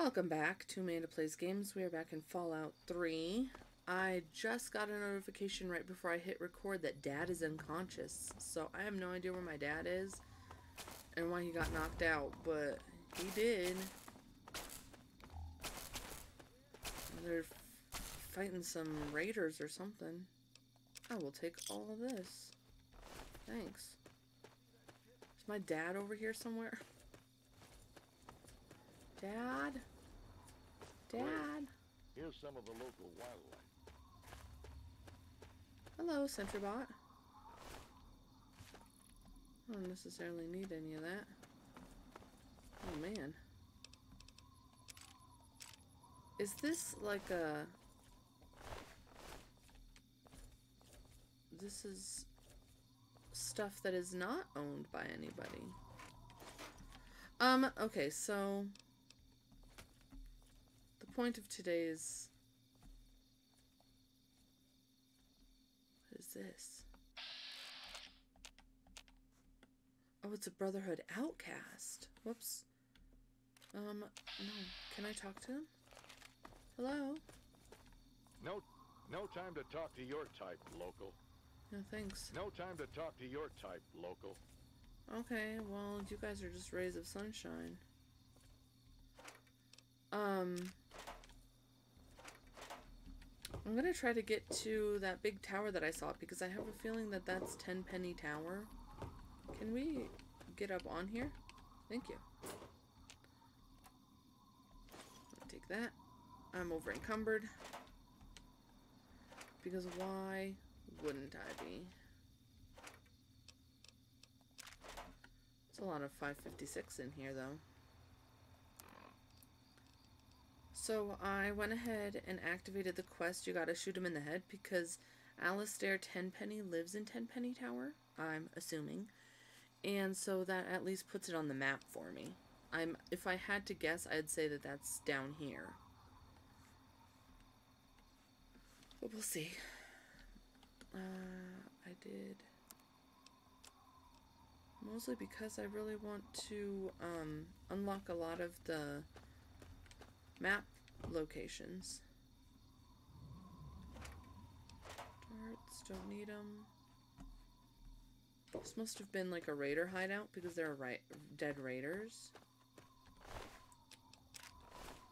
Welcome back to Amanda Plays Games. We are back in Fallout 3. I just got a notification right before I hit record that Dad is unconscious. So I have no idea where my dad is and why he got knocked out, but he did. They're fighting some raiders or something. I will take all of this. Thanks. Is my dad over here somewhere? Dad? Dad? Here's some of the local wildlife. Hello, SentryBot. I don't necessarily need any of that. Oh man. Is this like a... This is stuff that is not owned by anybody. Okay, so... The point of today's... What is this? Oh, it's a Brotherhood outcast. Whoops. No. Can I talk to him? Hello? No time to talk to your type, local. No, thanks. No time to talk to your type, local. Okay, well, you guys are just rays of sunshine. I'm gonna try to get to that big tower that I saw because I have a feeling that that's Tenpenny Tower. Can we get up on here? Thank you. I'll take that. I'm over encumbered. Because why wouldn't I be? It's a lot of 556 in here though. So I went ahead and activated the quest, you gotta shoot him in the head, because Alistair Tenpenny lives in Tenpenny Tower, I'm assuming. And so that at least puts it on the map for me. If I had to guess, I'd say that that's down here. But we'll see. I did... Mostly because I really want to unlock a lot of the map locations. Darts, don't need them. This must have been like a raider hideout because there are dead raiders.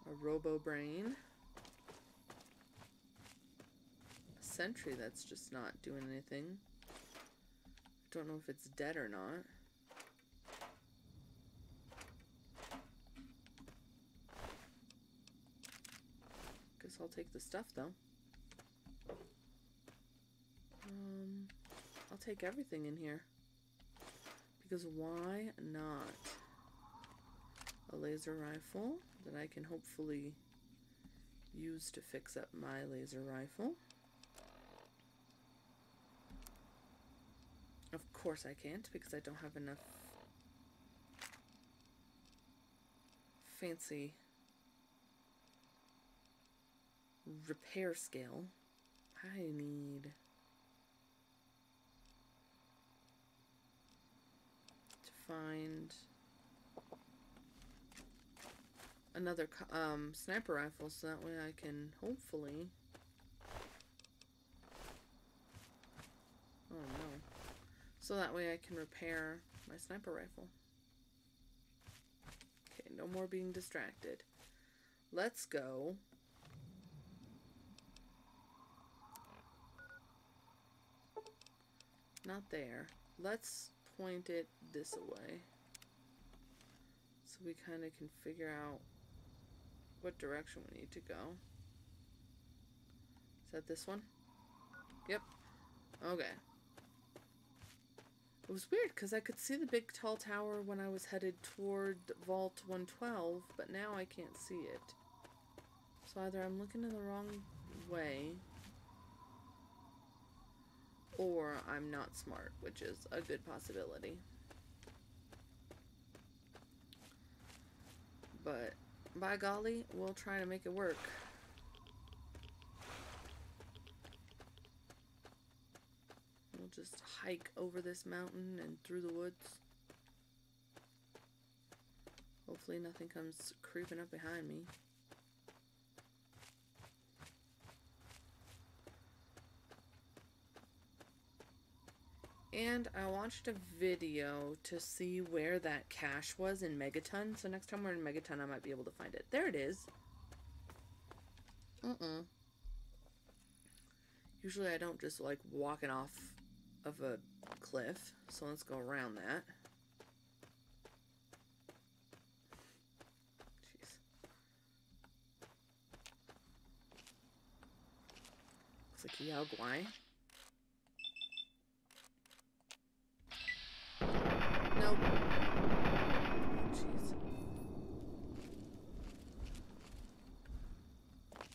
A robo brain. A sentry that's just not doing anything. Don't know if it's dead or not. Guess I'll take the stuff though. I'll take everything in here. Because why not? A laser rifle that I can hopefully use to fix up my laser rifle. Of course I can't because I don't have enough fancy repair skill. I need to find another sniper rifle so that way I can hopefully... Oh no. So that way I can repair my sniper rifle. Okay, no more being distracted. Let's go. Not there. Let's point it this way. So we kind of can figure out what direction we need to go. Is that this one? Yep. Okay. It was weird because I could see the big tall tower when I was headed toward Vault 112, but now I can't see it. So either I'm looking in the wrong way, or I'm not smart, which is a good possibility. But, by golly, we'll try to make it work. We'll just hike over this mountain and through the woods. Hopefully nothing comes creeping up behind me. And I watched a video to see where that cache was in Megaton. So next time we're in Megaton, I might be able to find it. There it is. Usually I don't just like walking off of a cliff. So let's go around that. Jeez. Looks like Yao Guai. Nope. Jeez.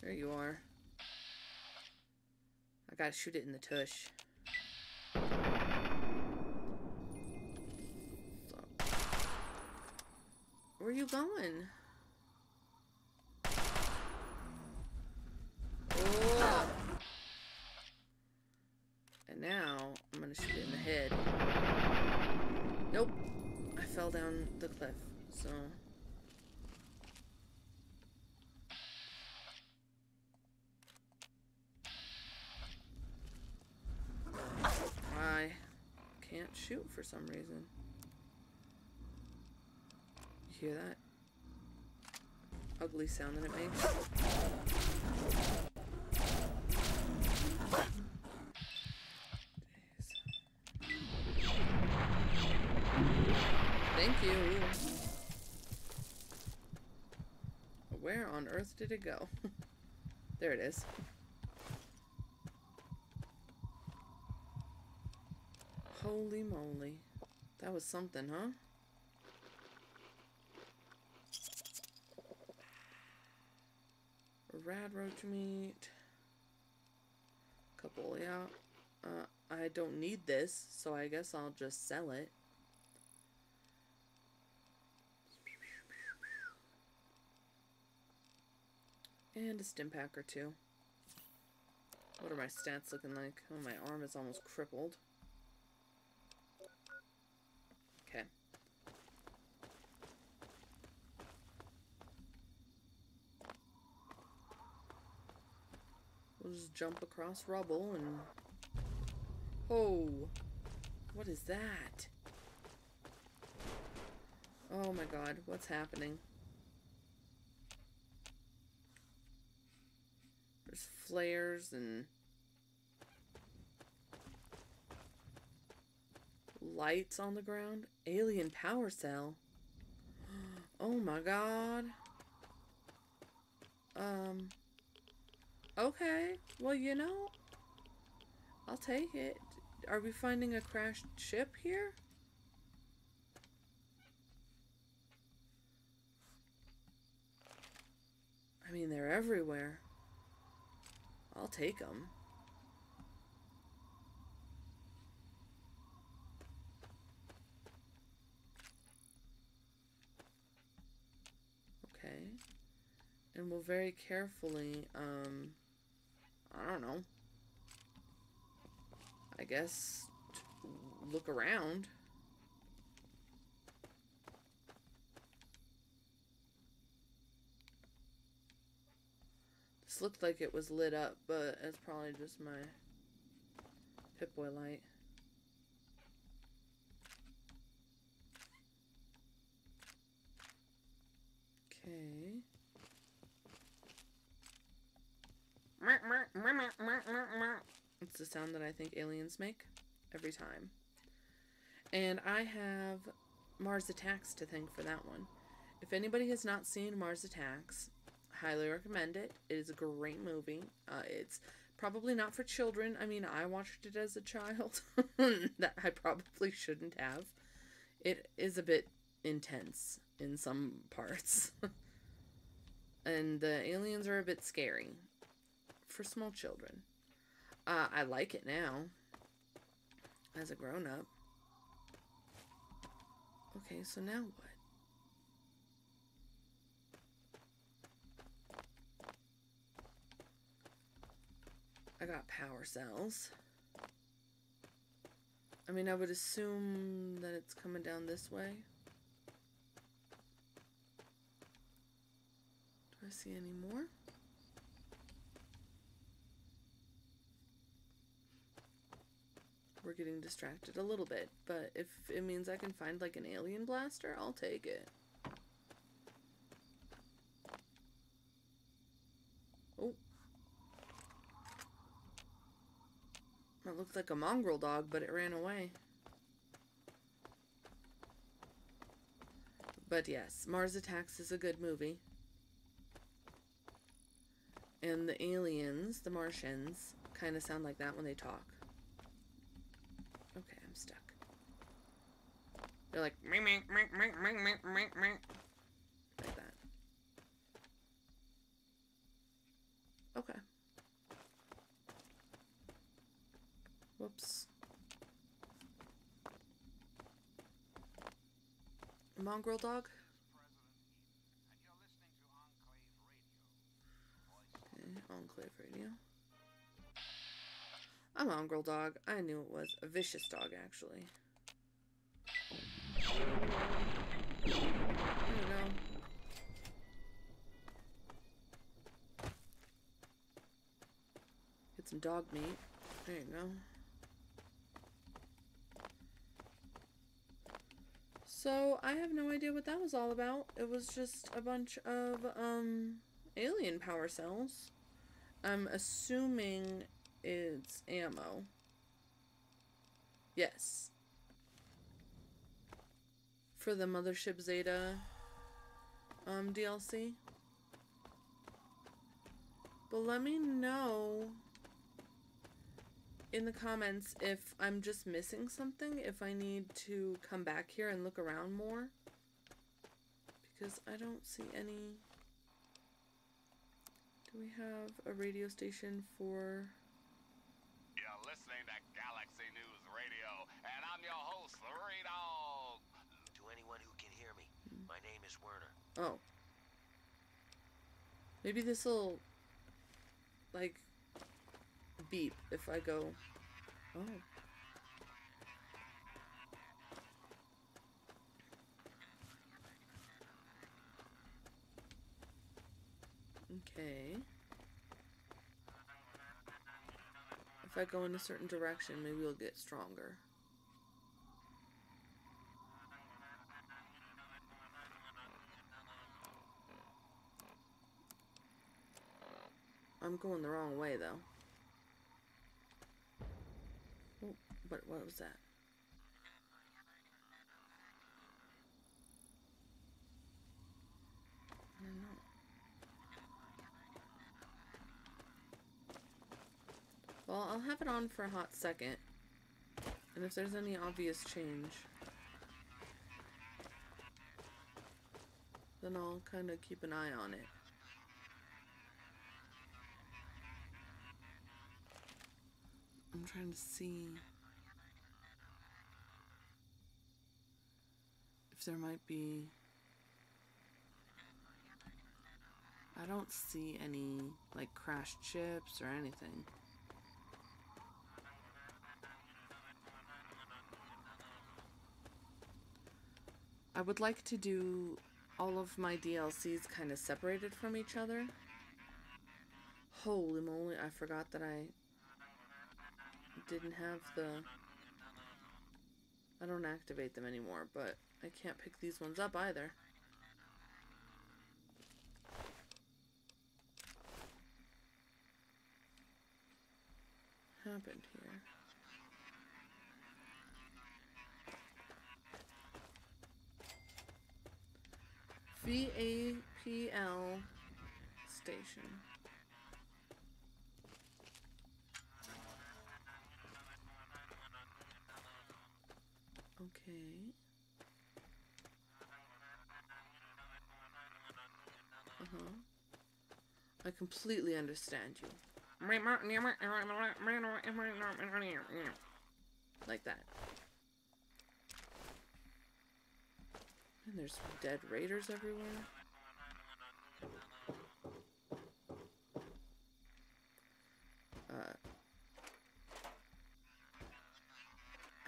There you are. I gotta shoot it in the tush. So. Where are you going? Oh. And now I'm gonna shoot it in the head. Nope. I fell down the cliff, so. I can't shoot for some reason. You hear that ugly sound that it makes? Thank you. Where on earth did it go? There it is. Holy moly. That was something, huh? Rad roach meat. Couple, yeah. I don't need this, so I guess I'll just sell it. And a stim pack or two. What are my stats looking like? Oh, my arm is almost crippled. Okay. We'll just jump across rubble and... Oh! What is that? Oh my god, what's happening? There's flares and... lights on the ground. Alien power cell. Oh my god. Okay. Well, you know, I'll take it. Are we finding a crashed ship here? I mean, they're everywhere. I'll take them. Okay. And we'll very carefully, I don't know. I guess look around. This looked like it was lit up, but it's probably just my Pip-Boy light. Okay. It's the sound that I think aliens make every time. And I have Mars Attacks to thank for that one. If anybody has not seen Mars Attacks, highly recommend it. It is a great movie. It's probably not for children. I mean, I watched it as a child. That I probably shouldn't have. It is a bit intense in some parts. And the aliens are a bit scary for small children. I like it now as a grown-up. Okay, so now what? I got power cells. I mean, I would assume that it's coming down this way. I see any more? We're getting distracted a little bit, but if it means I can find like an alien blaster, I'll take it. Oh. That looks like a mongrel dog, but it ran away. But yes, Mars Attacks is a good movie. And the aliens, the Martians, kind of sound like that when they talk. Okay, I'm stuck. They're like, meh, meh, meh, meh, meh, meh, meh, meh. Like that. Okay. Whoops. Mongrel dog? Okay, Enclave Radio. A mongrel dog. I knew it was. A vicious dog, actually. There we go. Get some dog meat. There you go. So, I have no idea what that was all about. It was just a bunch of, alien power cells. I'm assuming it's ammo. Yes. For the Mothership Zeta, DLC. But let me know in the comments if I'm just missing something, if I need to come back here and look around more. Because I don't see any... Do we have a radio station for... You're listening to Galaxy News Radio, and I'm your host, Dog. To anyone who can hear me, my name is Werner. Oh. Maybe this'll... like... beep if I go... Oh. Okay. If I go in a certain direction, maybe we'll get stronger. I'm going the wrong way, though. Oh, but what was that? I don't know. Well, I'll have it on for a hot second. And if there's any obvious change, then I'll kind of keep an eye on it. I'm trying to see if there might be... I don't see any, like, crashed ships or anything. I would like to do all of my DLCs kind of separated from each other. Holy moly, I forgot that I didn't have the... I don't activate them anymore, but I can't pick these ones up either. What happened here? VAPL station. Okay. I completely understand you. Like that. And there's dead raiders everywhere.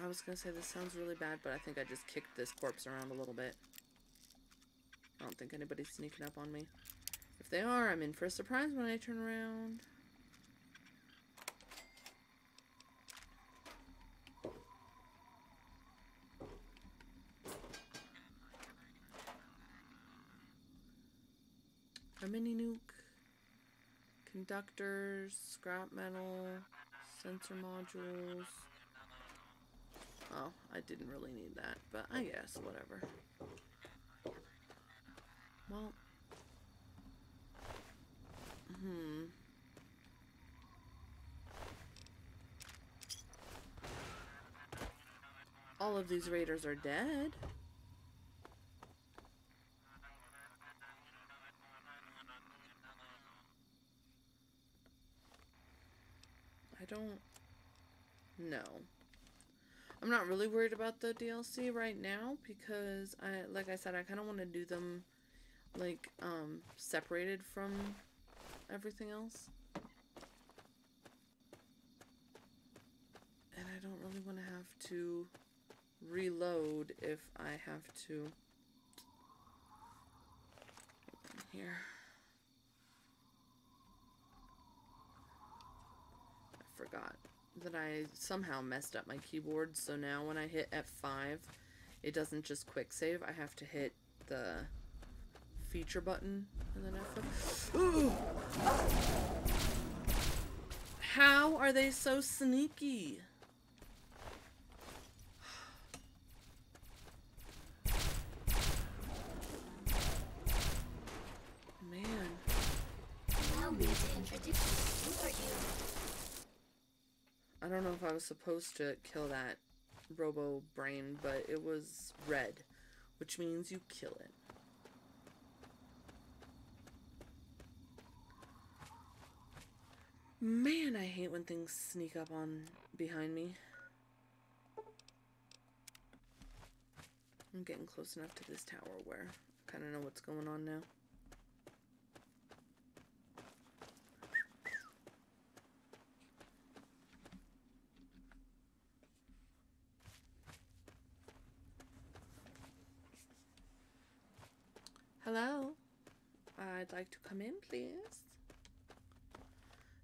I was gonna say this sounds really bad, but I think I just kicked this corpse around a little bit. I don't think anybody's sneaking up on me. If they are, I'm in for a surprise when I turn around. A mini nuke, conductors, scrap metal, sensor modules. Oh, I didn't really need that, but I guess, whatever. Well, all of these raiders are dead. I don't know. I'm not really worried about the DLC right now because like I said, I kind of want to do them like separated from everything else. And I don't really want to have to reload if I have to. Here. I forgot that I somehow messed up my keyboard, so now when I hit F5, it doesn't just quick save. I have to hit the feature button and then F5. Ooh! How are they so sneaky? Man. Allow me to introduce you. Who are you? I don't know if I was supposed to kill that robo brain, but it was red, which means you kill it. Man, I hate when things sneak up on behind me. I'm getting close enough to this tower where I kind of know what's going on now. Hello? I'd like to come in, please.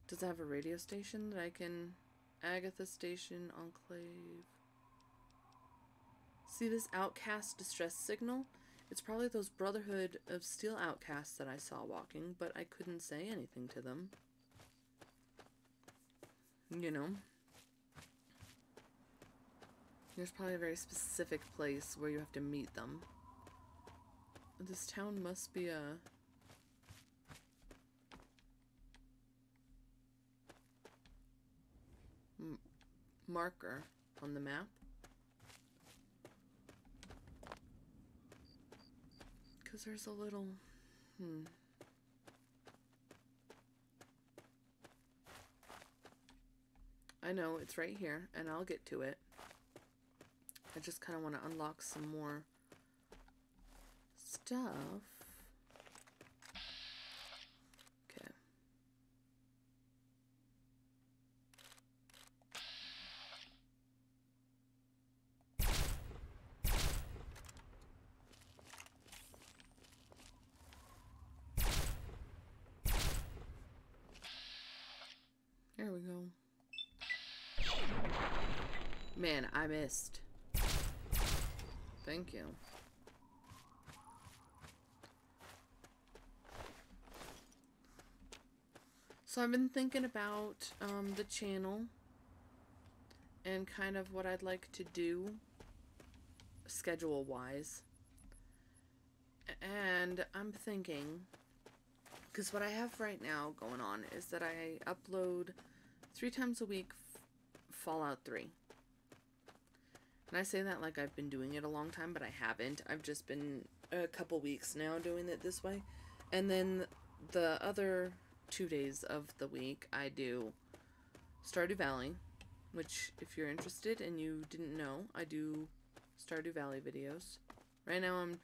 Does it have a radio station that I can... Agatha Station, Enclave... See this outcast distress signal? It's probably those Brotherhood of Steel outcasts that I saw walking, but I couldn't say anything to them. You know? There's probably a very specific place where you have to meet them. This town must be a... marker on the map. Because there's a little... I know, it's right here, and I'll get to it. I just kind of want to unlock some more stuff. Okay. There we go. Man, I missed. Thank you. So I've been thinking about the channel and kind of what I'd like to do schedule-wise. And I'm thinking, because what I have right now going on is that I upload 3 times a week Fallout 3. And I say that like I've been doing it a long time, but I haven't. I've just been a couple weeks now doing it this way. And then the other 2 days of the week I do Stardew Valley, which if you're interested and you didn't know, I do Stardew Valley videos. Right now I'm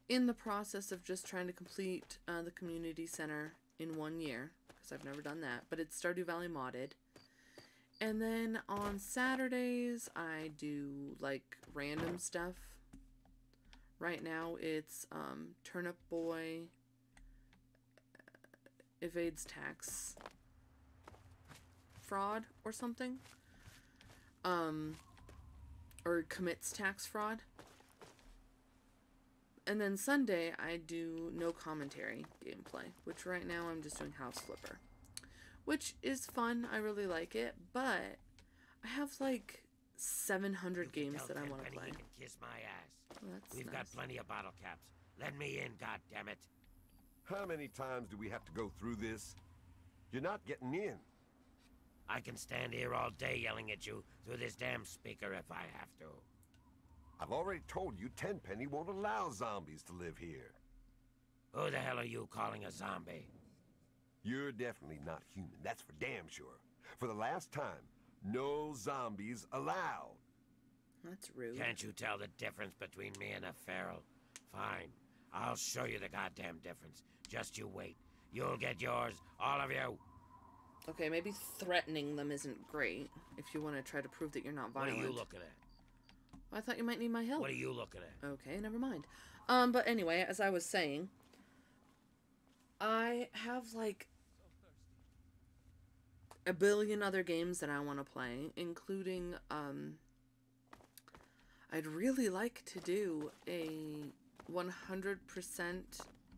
in the process of just trying to complete the community center in 1 year, because I've never done that, but it's Stardew Valley modded. And then on Saturdays, I do, like, random stuff. Right now, it's Turnip Boy, evades tax fraud or something. Or commits tax fraud. And then Sunday, I do no commentary gameplay, which right now I'm just doing House Flipper, which is fun. I really like it, but I have like 700 games that I want to play. You can kiss my ass. Well, that's We've nice. got plenty of bottle caps. Let me in, goddammit. How many times do we have to go through this? You're not getting in. I can stand here all day yelling at you through this damn speaker if I have to. I've already told you Tenpenny won't allow zombies to live here. Who the hell are you calling a zombie? You're definitely not human, that's for damn sure. For the last time, no zombies allowed. That's rude. Can't you tell the difference between me and a feral? Fine. I'll show you the goddamn difference. Just you wait. You'll get yours, all of you. Okay, maybe threatening them isn't great if you want to try to prove that you're not violent. What are you looking at? I thought you might need my help. What are you looking at? Okay, never mind. But anyway, as I was saying, I have like a billion other games that I want to play, including, I'd really like to do a 100%,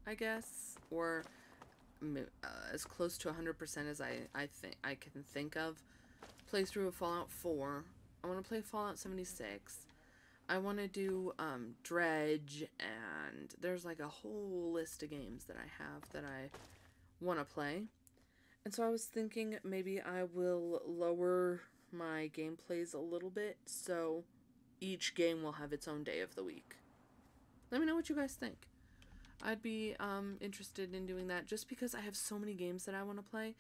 I guess, or as close to 100% as I can think of, playthrough of Fallout 4. I want to play Fallout 76. I want to do Dredge, and there's like a whole list of games that I have that I want to play. And so I was thinking maybe I will lower my gameplays a little bit so each game will have its own day of the week. Let me know what you guys think. I'd be interested in doing that just because I have so many games that I want to play.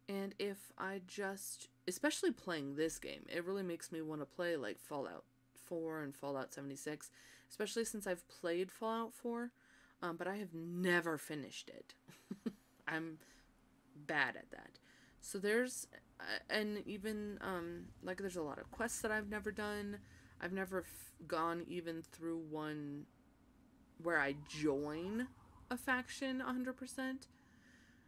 And if I just, especially playing this game, it really makes me want to play like Fallout 4 and Fallout 76, especially since I've played Fallout 4, but I have never finished it. I'm bad at that. So there's, and even, like there's a lot of quests that I've never done. I've never gone even through one where I join a faction 100%.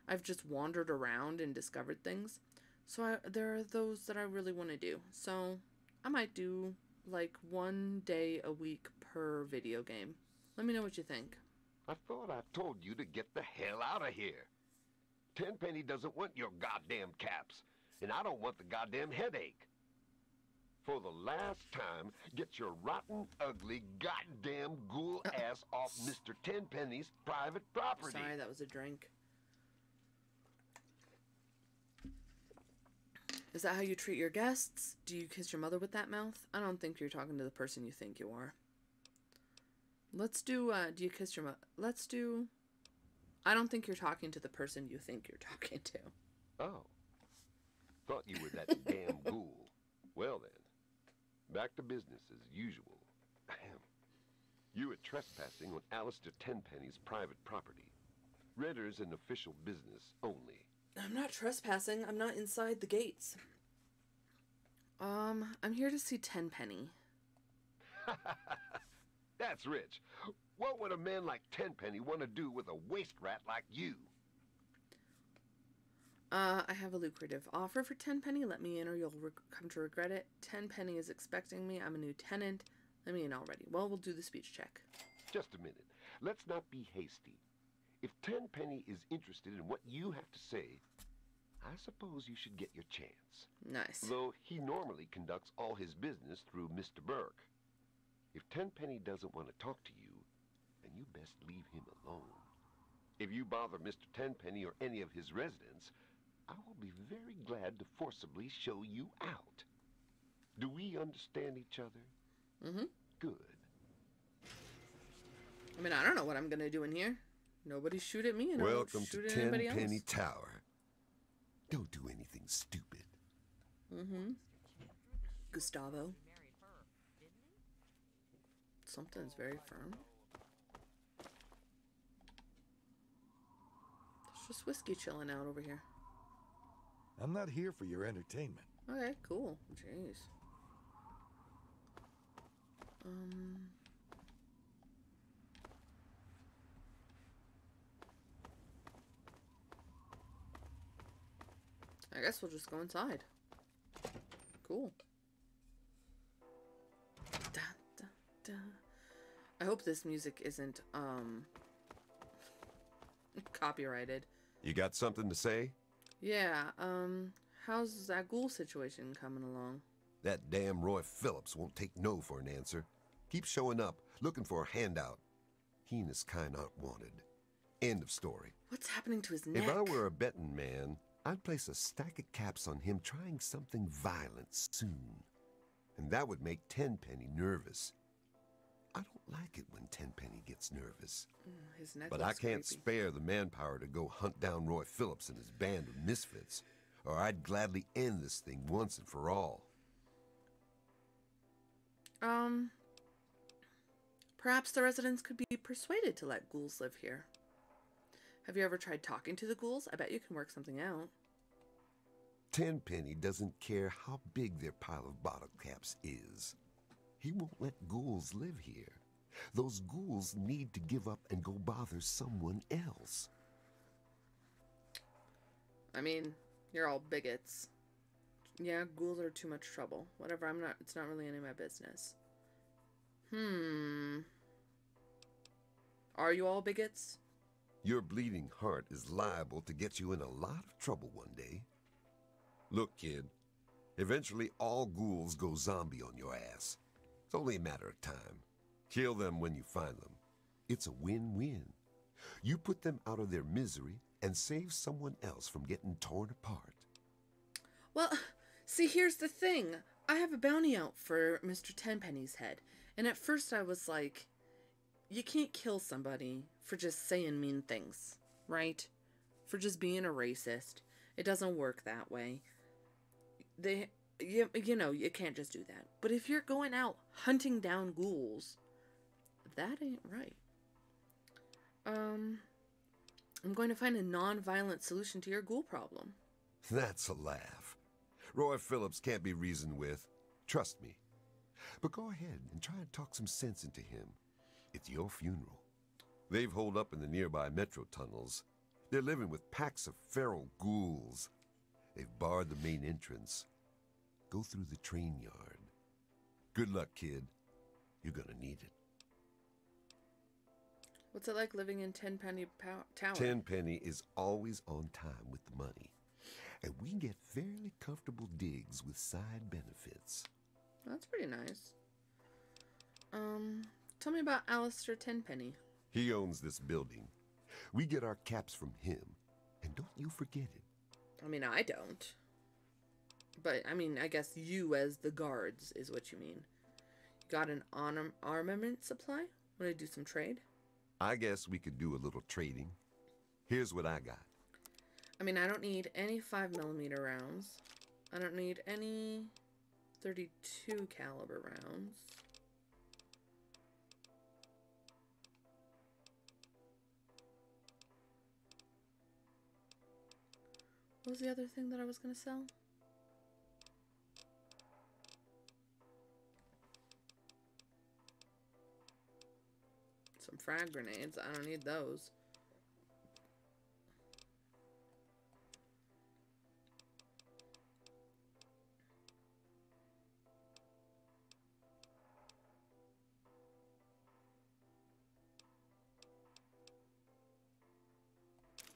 I've just wandered around and discovered things. So there are those that I really want to do. So I might do like one day a week per video game. Let me know what you think. I thought I told you to get the hell out of here. Tenpenny doesn't want your goddamn caps, and I don't want the goddamn headache. For the last time, get your rotten, ugly, goddamn ghoul ass off Mr. Tenpenny's private property. Sorry, that was a drink. Is that how you treat your guests? Do you kiss your mother with that mouth? I don't think you're talking to the person you think you are. Let's do, do you kiss your mother? Let's do... I don't think you're talking to the person you think you're talking to. Oh. Thought you were that damn ghoul. Well then. Back to business as usual. You were trespassing on Alistair Tenpenny's private property. Renters and official business only. I'm not trespassing. I'm not inside the gates. I'm here to see Tenpenny. That's rich. What would a man like Tenpenny want to do with a waste rat like you? I have a lucrative offer for Tenpenny. Let me in or you'll come to regret it. Tenpenny is expecting me. I'm a new tenant. Let me in already. Well, we'll do the speech check. Just a minute. Let's not be hasty. If Tenpenny is interested in what you have to say, I suppose you should get your chance. Nice. Though he normally conducts all his business through Mr. Burke. If Tenpenny doesn't want to talk to you, then you best leave him alone. If you bother Mr. Tenpenny or any of his residents, I will be very glad to forcibly show you out. Do we understand each other? Mm-hmm. Good. I mean, I don't know what I'm gonna do in here. Nobody shoot at me and I won't Welcome shoot to at anybody Tenpenny else. Tower. Don't do anything stupid. Mm-hmm. Gustavo. Something's very firm. There's just whiskey chilling out over here. I'm not here for your entertainment. Okay, cool. Jeez. guess we'll just go inside. Cool. Da, da, da. I hope this music isn't, copyrighted. You got something to say? Yeah, how's that ghoul situation coming along? That damn Roy Phillips won't take no for an answer. Keep showing up, looking for a handout. He and his kind aren't wanted. End of story. What's happening to his neck? If I were a betting man, I'd place a stack of caps on him trying something violent soon. And that would make Tenpenny nervous. I don't like it when Tenpenny gets nervous. His neck But I looks can't creepy. spare the manpower to go hunt down Roy Phillips and his band of misfits, or I'd gladly end this thing once and for all. Perhaps the residents could be persuaded to let ghouls live here. Have you ever tried talking to the ghouls? I bet you can work something out. Tenpenny doesn't care how big their pile of bottle caps is. He won't let ghouls live here. Those ghouls need to give up and go bother someone else. I mean, you're all bigots. Yeah, ghouls are too much trouble. Whatever, it's not really any of my business. Are you all bigots? Your bleeding heart is liable to get you in a lot of trouble one day. Look, kid, eventually all ghouls go zombie on your ass. It's only a matter of time. Kill them when you find them. It's a win-win. You put them out of their misery and save someone else from getting torn apart. Well, see, here's the thing. I have a bounty out for Mr. Tenpenny's head. And at first I was like, you can't kill somebody for just saying mean things, right? For just being a racist. It doesn't work that way. You know, you can't just do that. But if you're going out hunting down ghouls, that ain't right. I'm going to find a non-violent solution to your ghoul problem. That's a laugh. Roy Phillips can't be reasoned with. Trust me. But go ahead and try and talk some sense into him. It's your funeral. They've holed up in the nearby metro tunnels. They're living with packs of feral ghouls. They've barred the main entrance. Go through the train yard. Good luck, kid. You're gonna need it. What's it like living in Tenpenny Tower? Tenpenny is always on time with the money. And we get fairly comfortable digs with side benefits. That's pretty nice. Tell me about Alistair Tenpenny. He owns this building. We get our caps from him. And don't you forget it. I mean, I don't. But, I mean, I guess you as the guards is what you mean. You got an armament supply? Want to do some trade? I guess we could do a little trading. Here's what I got. I mean, I don't need any 5mm rounds. I don't need any 32 caliber rounds. What was the other thing that I was going to sell? Some frag grenades. I don't need those.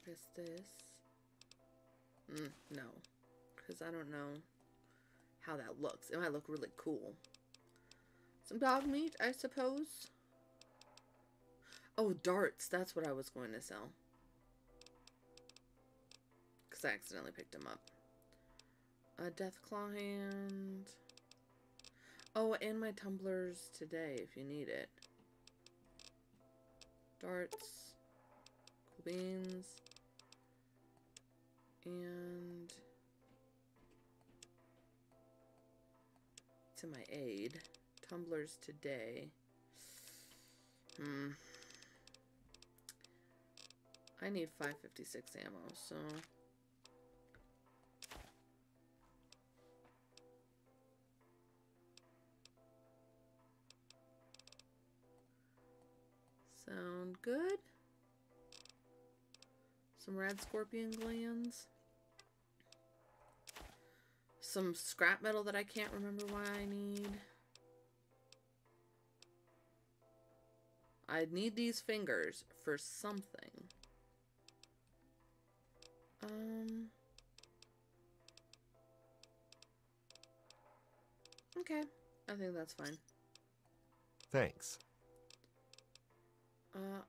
Guess this. No. Because I don't know how that looks. It might look really cool. Some dog meat, I suppose. Oh, darts. That's what I was going to sell. Because I accidentally picked them up. A Deathclaw hand. Oh, and my tumblers today, if you need it. Darts. Cool beans. And to my aid. Tumblers today. I need 556 ammo, so sound good. Some red scorpion glands. Some scrap metal that I can't remember why I need. I need these fingers for something. Okay. I think that's fine. Thanks.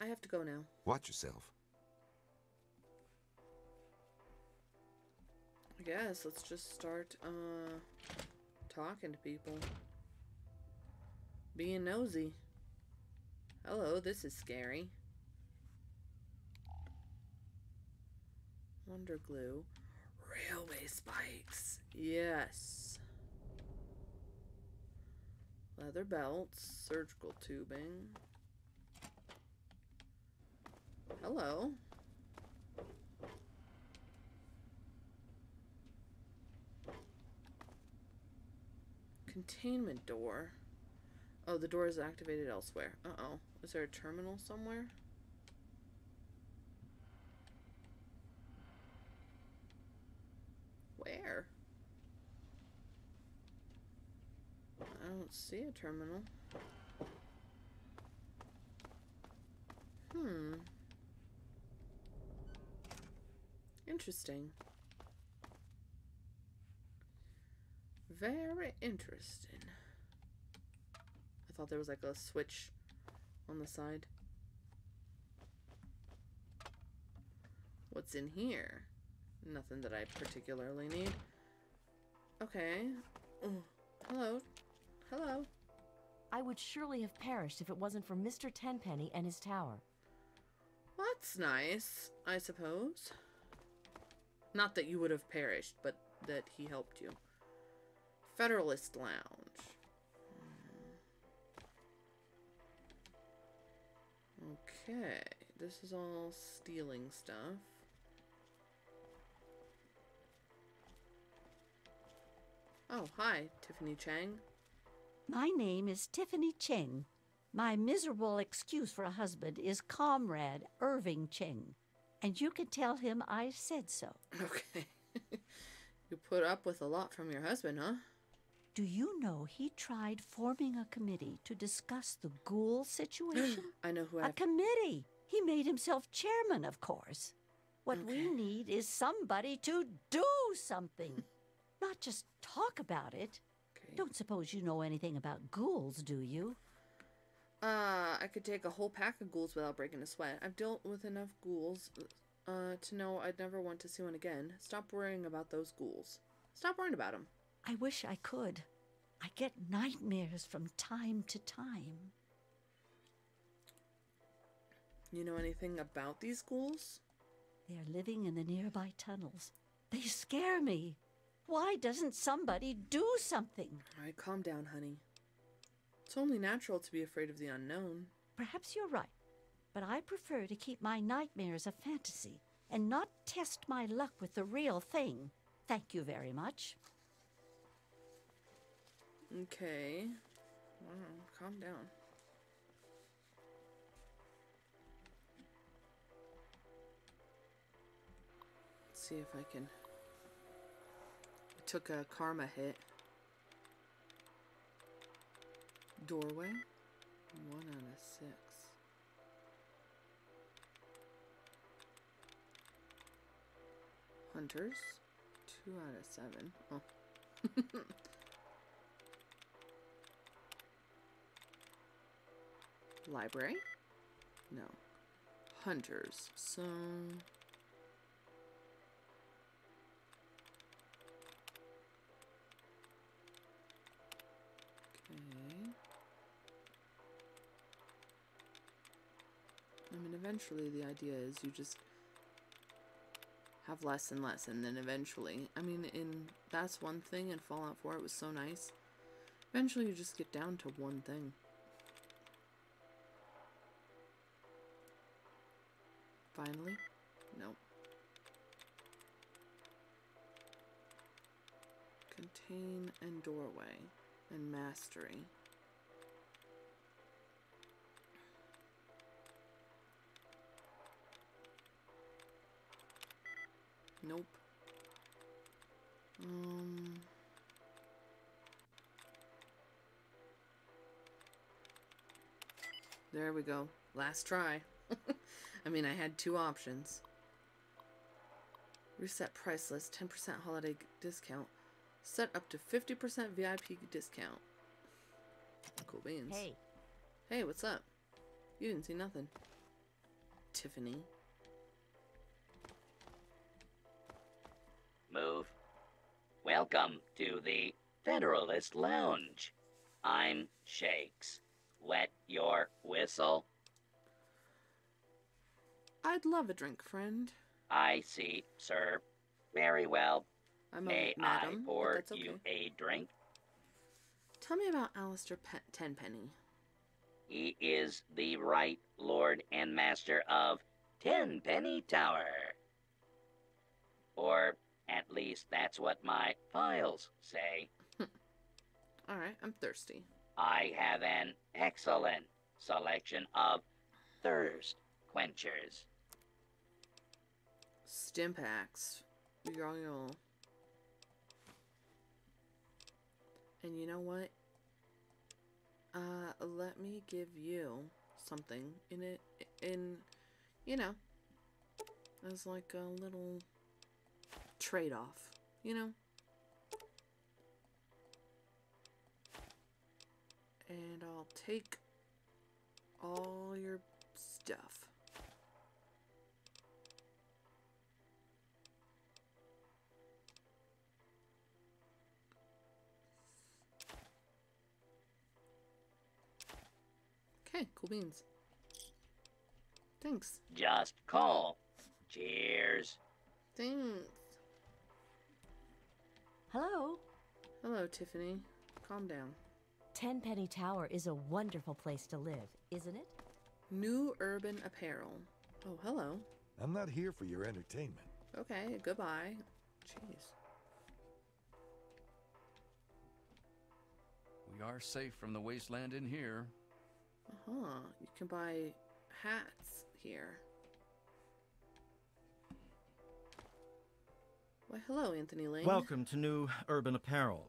I have to go now. Watch yourself. I guess let's just start talking to people. Being nosy. Hello, this is scary. Wonder glue. Railway spikes. Yes. Leather belts. Surgical tubing. Hello. Containment door. Oh, the door is activated elsewhere. Uh-oh. Is there a terminal somewhere? Where? I don't see a terminal. Interesting. Very interesting. I thought there was like a switch on the side. What's in here? Nothing that I particularly need. Okay. Oh, hello. Hello. I would surely have perished if it wasn't for Mr. Tenpenny and his tower. That's nice, I suppose. Not that you would have perished, but that he helped you. Federalist Lounge. Okay, this is all stealing stuff. Oh, hi, Tiffany Chang. My name is Tiffany Cheng. My miserable excuse for a husband is Comrade Irving Cheng. And you can tell him I said so. Okay. You put up with a lot from your husband, huh? Do you know he tried forming a committee to discuss the Ghoul situation? I know who A committee. He made himself chairman, of course. What we need is somebody to do something. Not just talk about it. Okay. Don't suppose you know anything about ghouls, do you? I could take a whole pack of ghouls without breaking a sweat. I've dealt with enough ghouls to know I'd never want to see one again. Stop worrying about those ghouls. Stop worrying about them. I wish I could. I get nightmares from time to time. You know anything about these ghouls? They're living in the nearby tunnels. They scare me. Why doesn't somebody do something? All right, calm down, honey. It's only natural to be afraid of the unknown. Perhaps you're right, but I prefer to keep my nightmares a fantasy and not test my luck with the real thing. Thank you very much. Okay. Wow, calm down. Let's see if I can... I took a karma hit. Doorway. 1 out of 6. Hunters. 2 out of 7. Oh. Library? No. Hunters. So... Okay. I mean, eventually the idea is you just have less and less, and then eventually, I mean, that's one thing in Fallout 4, it was so nice. Eventually you just get down to one thing. Finally? Nope. Contain and doorway and mastery. Nope. There we go. Last try. I mean, I had two options. Reset price list, 10% holiday discount. Set up to 50% VIP discount. Cool beans. Hey. Hey, what's up? You didn't see nothing. Tiffany. Move. Welcome to the Federalist Lounge. I'm Shakes. Wet your whistle? I'd love a drink, friend. I see, sir. Very well. I'm May a madam, I pour but that's okay. you a drink? Tell me about Alistair Tenpenny. He is the right Lord and Master of Tenpenny Tower. Or at least that's what my files say. Alright, I'm thirsty. I have an excellent selection of thirst quenchers. Stimpax. Royal. And you know what? Let me give you something you know, as like a little trade-off, you know? And I'll take all your stuff. Okay, cool beans. Thanks. Just call. Cheers. Thanks. Hello? Hello, Tiffany. Calm down. Tenpenny Tower is a wonderful place to live, isn't it? New urban apparel. Oh, hello. I'm not here for your entertainment. Okay, goodbye. Jeez. We are safe from the wasteland in here. Uh-huh. You can buy hats here. Why, hello, Anthony Lane. Welcome to New Urban Apparel.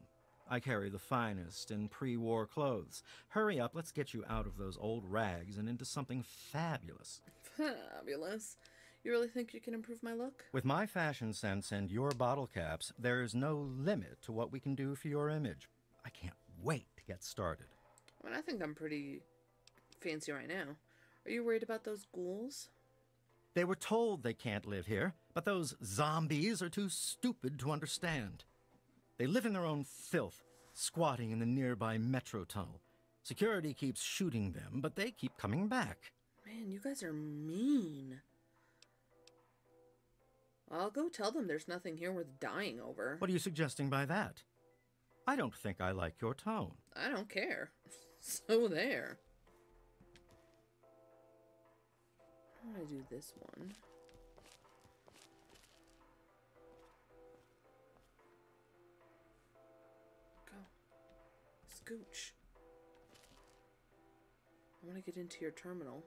I carry the finest in pre-war clothes. Hurry up, let's get you out of those old rags and into something fabulous. Fabulous. You really think you can improve my look? With my fashion sense and your bottle caps, there's no limit to what we can do for your image. I can't wait to get started. I mean, I think I'm pretty fancy right now. Are you worried about those ghouls? They were told they can't live here, but those zombies are too stupid to understand. They live in their own filth, squatting in the nearby metro tunnel. Security keeps shooting them, but they keep coming back. Man, you guys are mean. I'll go tell them there's nothing here worth dying over. What are you suggesting by that? I don't think I like your tone. I don't care. So there. I'm gonna do this one. Go. Scooch. I want to get into your terminal.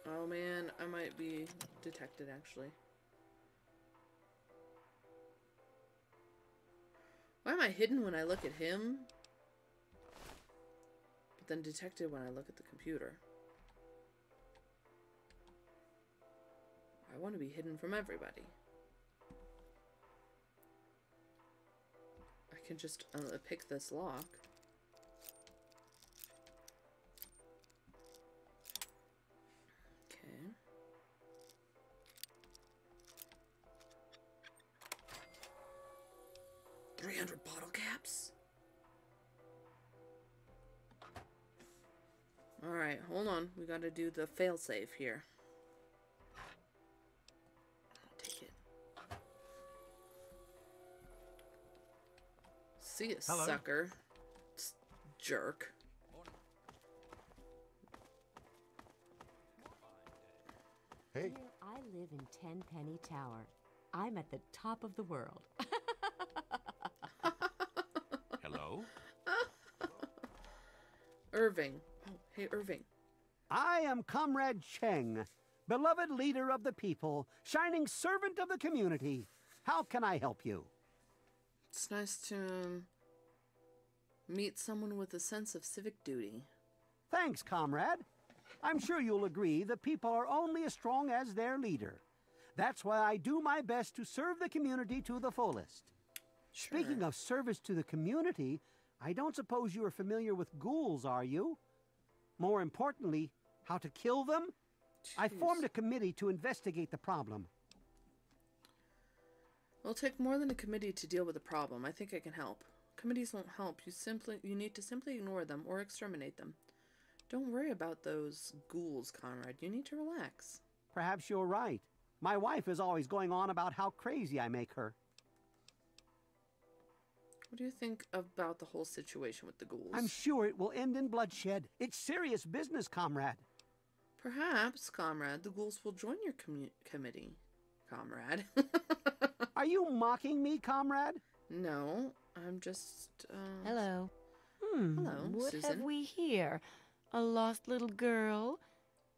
Oh man, I might be detected actually. Why am I hidden when I look at him? But then detected when I look at the computer. I want to be hidden from everybody. I can just pick this lock. Okay. $300 bottle caps? Alright, hold on. We gotta do the failsafe here. Take it. See ya, Hello. sucker. Jerk. Hey. Here, I live in Tenpenny Tower. I'm at the top of the world. Hello? Irving. Oh, hey, Irving. I am Comrade Cheng, beloved leader of the people, shining servant of the community. How can I help you? It's nice to Meet someone with a sense of civic duty. Thanks, comrade. I'm sure you'll agree that people are only as strong as their leader. That's why I do my best to serve the community to the fullest. Sure. Speaking of service to the community, I don't suppose you are familiar with ghouls, are you? More importantly, how to kill them? I formed a committee to investigate the problem. It'll take more than a committee to deal with the problem. I think I can help. Committees won't help. You need to simply ignore them or exterminate them. Don't worry about those ghouls, comrade. You need to relax. Perhaps you're right. My wife is always going on about how crazy I make her. What do you think about the whole situation with the ghouls? I'm sure it will end in bloodshed. It's serious business, comrade. Perhaps, comrade, the ghouls will join your committee. Comrade. Are you mocking me, comrade? No, I'm just, Hello. Hello, What Susan. have we here? A lost little girl?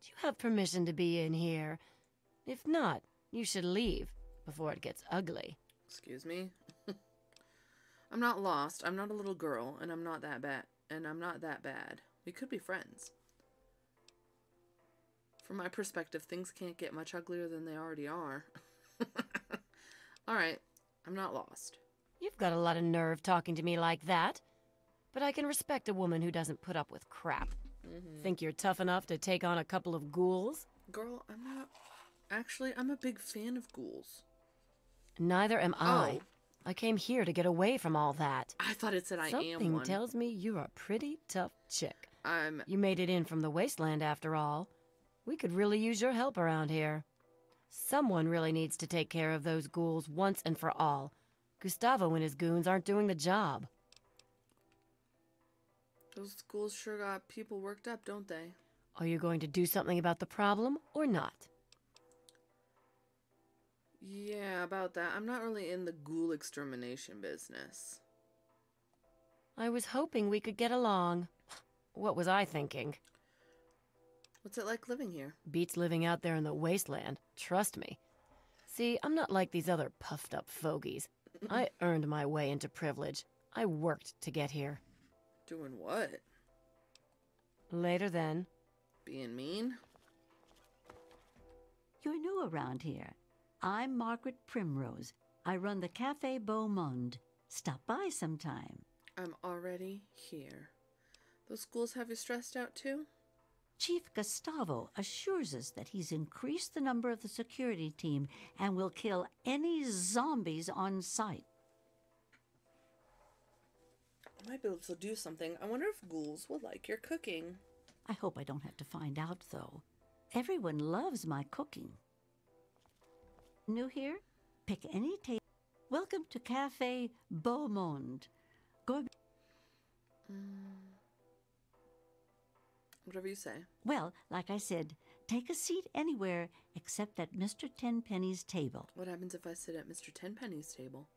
Do you have permission to be in here? If not, you should leave before it gets ugly. Excuse me? I'm not lost. I'm not a little girl, and I'm not that bad. We could be friends. From my perspective, things can't get much uglier than they already are. Alright, I'm not lost. You've got a lot of nerve talking to me like that. But I can respect a woman who doesn't put up with crap. Think you're tough enough to take on a couple of ghouls? Girl, I'm not... Actually, I'm a big fan of ghouls. Neither am I. I came here to get away from all that. I thought it said I am one. Something tells me you're a pretty tough chick. You made it in from the wasteland after all. We could really use your help around here. Someone really needs to take care of those ghouls once and for all. Gustavo and his goons aren't doing the job. Those ghouls sure got people worked up, don't they? Are you going to do something about the problem or not? Yeah, about that. I'm not really in the ghoul extermination business. I was hoping we could get along. What was I thinking? What's it like living here? Beats living out there in the wasteland. Trust me. See, I'm not like these other puffed up fogies. I earned my way into privilege. I worked to get here. Doing what? Later then. Being mean? You're new around here. I'm Margaret Primrose. I run the Café Beau Monde. Stop by sometime. I'm already here. Those ghouls have you stressed out too? Chief Gustavo assures us that he's increased the number of the security team and will kill any zombies on sight. I might be able to do something. I wonder if ghouls will like your cooking. I hope I don't have to find out, though. Everyone loves my cooking. New here? Pick any table. Welcome to Café Beau Monde. Go. Whatever you say. Well, like I said, take a seat anywhere except at Mr. Tenpenny's table. What happens if I sit at Mr. Tenpenny's table?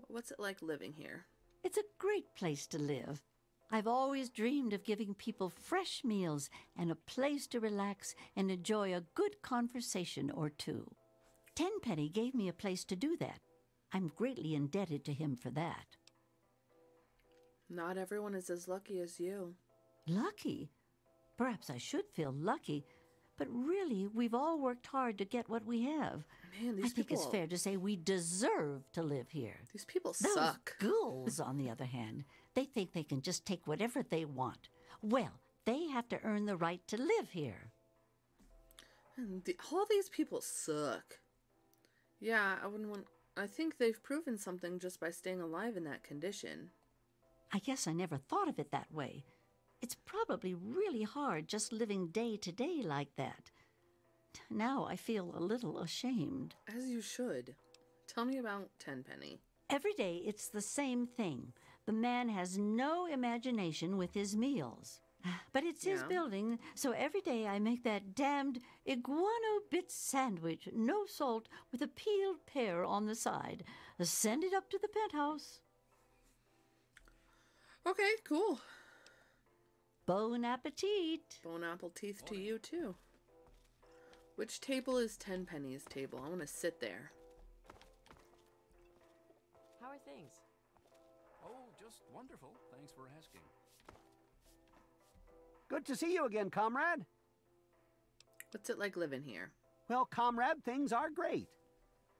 What's it like living here? It's a great place to live. I've always dreamed of giving people fresh meals and a place to relax and enjoy a good conversation or two. Tenpenny gave me a place to do that. I'm greatly indebted to him for that. Not everyone is as lucky as you. Lucky? Perhaps I should feel lucky, but really, we've all worked hard to get what we have. Man, I think it's fair to say we deserve to live here. These people Those suck. Ghouls, on the other hand, they think they can just take whatever they want. Well, they have to earn the right to live here. And all these people suck. Yeah, I think they've proven something just by staying alive in that condition. I guess I never thought of it that way. It's probably really hard just living day to day like that. Now I feel a little ashamed. As you should. Tell me about Tenpenny. Every day it's the same thing. The man has no imagination with his meals. But it's his building, so every day I make that damned iguano bit sandwich, no salt, with a peeled pear on the side. Send it up to the penthouse. Okay, cool. Bon appetit. Bon appetit to you, too. Which table is Tenpenny's table? I want to sit there. How are things? just wonderful. Thanks for asking. Good to see you again, comrade. What's it like living here? Well, comrade, things are great.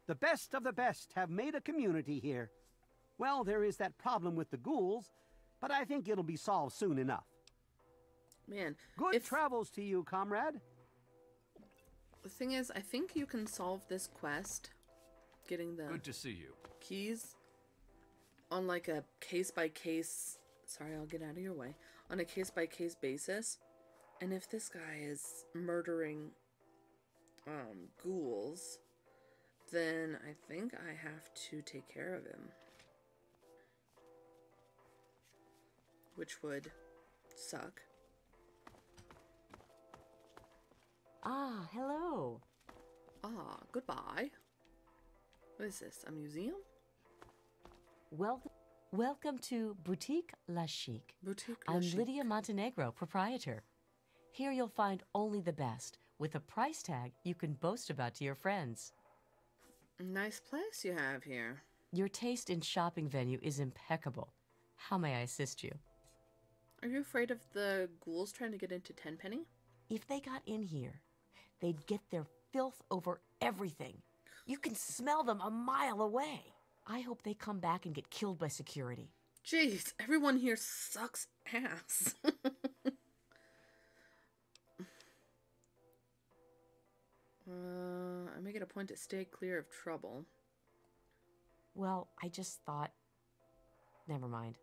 The best of the best have made a community here. Well, there is that problem with the ghouls, but I think it'll be solved soon enough. Man, good travels to you, comrade. The thing is, I think you can solve this quest, getting the good to see you keys, on like a case-by-case, sorry, I'll get out of your way, on a case-by-case basis. And if this guy is murdering ghouls, then I think I have to take care of him. Which would suck. Ah, hello. Ah, goodbye. What is this, a museum? Welcome to Boutique La Chic. Boutique La I'm Chic. Lydia Montenegro, proprietor. Here you'll find only the best, with a price tag you can boast about to your friends. Nice place you have here. Your taste in shopping venue is impeccable. How may I assist you? Are you afraid of the ghouls trying to get into Tenpenny? If they got in here, they'd get their filth over everything. You can smell them a mile away. I hope they come back and get killed by security. Jeez, everyone here sucks ass. I make it a point to stay clear of trouble. Well, I just thought... Never mind.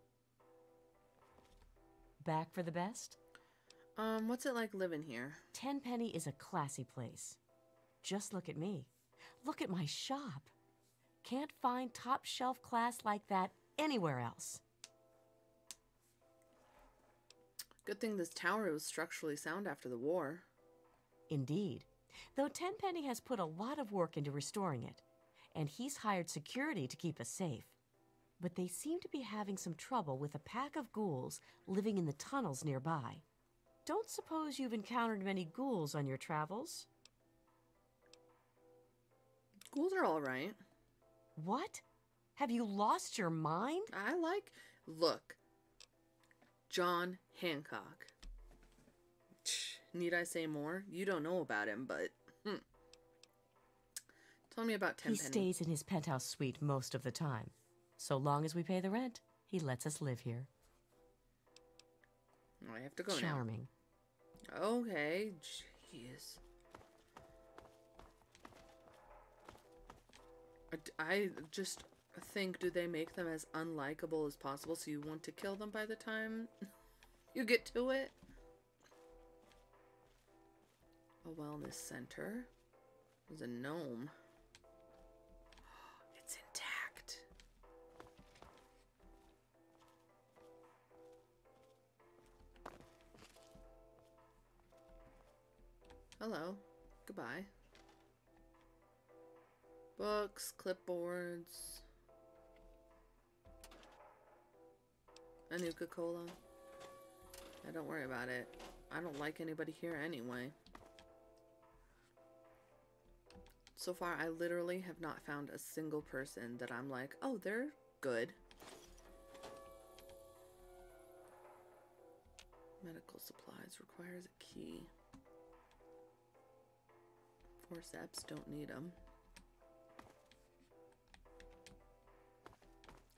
Back for the best? What's it like living here? Tenpenny is a classy place. Just look at me. Look at my shop. Can't find top shelf class like that anywhere else. Good thing this tower was structurally sound after the war. Indeed. Though Tenpenny has put a lot of work into restoring it, and he's hired security to keep us safe. But they seem to be having some trouble with a pack of ghouls living in the tunnels nearby. Don't suppose you've encountered many ghouls on your travels? Ghouls are all right. What? Have you lost your mind? Look, John Hancock. Need I say more? You don't know about him, but... Tell me about Tenpenny. He stays in his penthouse suite most of the time. So long as we pay the rent, he lets us live here. I have to go now. Charming. Okay, jeez. I just think, do they make them as unlikable as possible so you want to kill them by the time you get to it? A wellness center. There's a gnome. It's intact. Hello. Goodbye. Books, clipboards. A Nuka-Cola. Don't worry about it. I don't like anybody here anyway. So far, I literally have not found a single person that I'm like, oh, they're good. Medical supplies requires a key. Forceps, don't need them.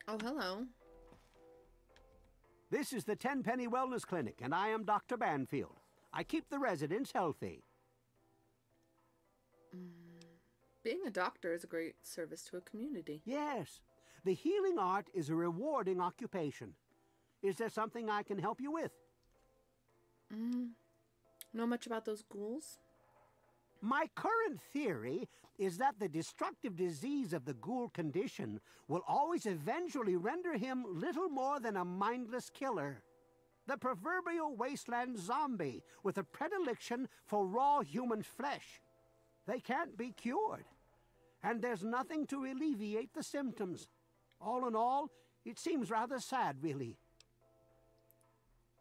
Oh, hello. This is the Tenpenny Wellness Clinic, and I am Dr. Banfield. I keep the residents healthy. Being a doctor is a great service to a community. Yes. The healing art is a rewarding occupation. Is there something I can help you with? Know much about those ghouls? My current theory is that the destructive disease of the ghoul condition will always eventually render him little more than a mindless killer. The proverbial wasteland zombie with a predilection for raw human flesh. They can't be cured. And there's nothing to alleviate the symptoms. All in all, it seems rather sad, really.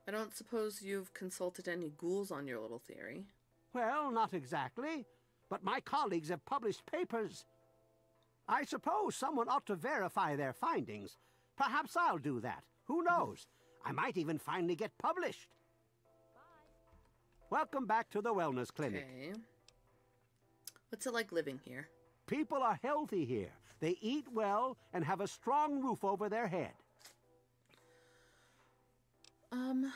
I don't suppose you've consulted any ghouls on your little theory. Well, not exactly, but my colleagues have published papers. I suppose someone ought to verify their findings. Perhaps I'll do that, Who knows? I might even finally get published. Welcome back to the Wellness Clinic. Okay. What's it like living here? People are healthy here. They eat well and have a strong roof over their head. I'm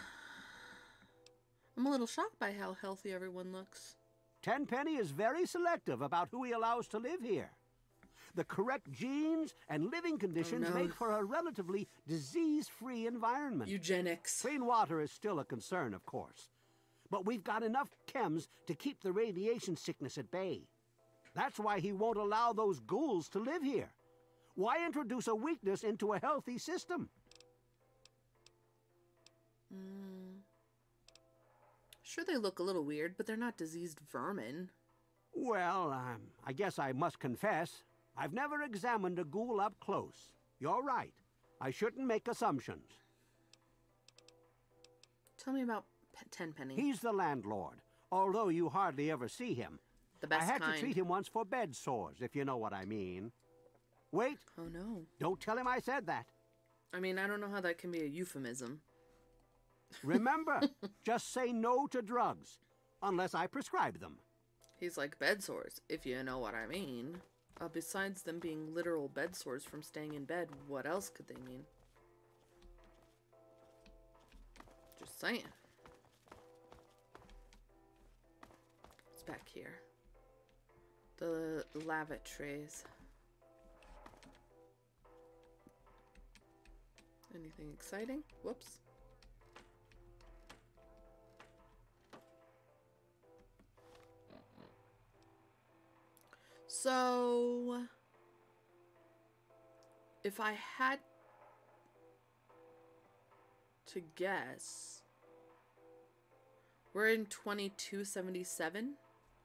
a little shocked by how healthy everyone looks. Tenpenny is very selective about who he allows to live here. The correct genes and living conditions make for a relatively disease-free environment. Eugenics. Clean water is still a concern, of course. But we've got enough chems to keep the radiation sickness at bay. That's why he won't allow those ghouls to live here. Why introduce a weakness into a healthy system? Sure, they look a little weird, but they're not diseased vermin. Well, I guess I must confess, I've never examined a ghoul up close. You're right. I shouldn't make assumptions. Tell me about Tenpenny. He's the landlord, although you hardly ever see him. The best I had kind. to treat him once for bed sores, if you know what I mean. Wait. Oh, no. Don't tell him I said that. I mean, I don't know how that can be a euphemism. Remember, just say no to drugs, unless I prescribe them. He's like bed sores, if you know what I mean. Besides them being literal bed sores from staying in bed, what else could they mean? Just saying. What's back here? The lavatories. Anything exciting? Whoops. So, if I had to guess, we're in 2277?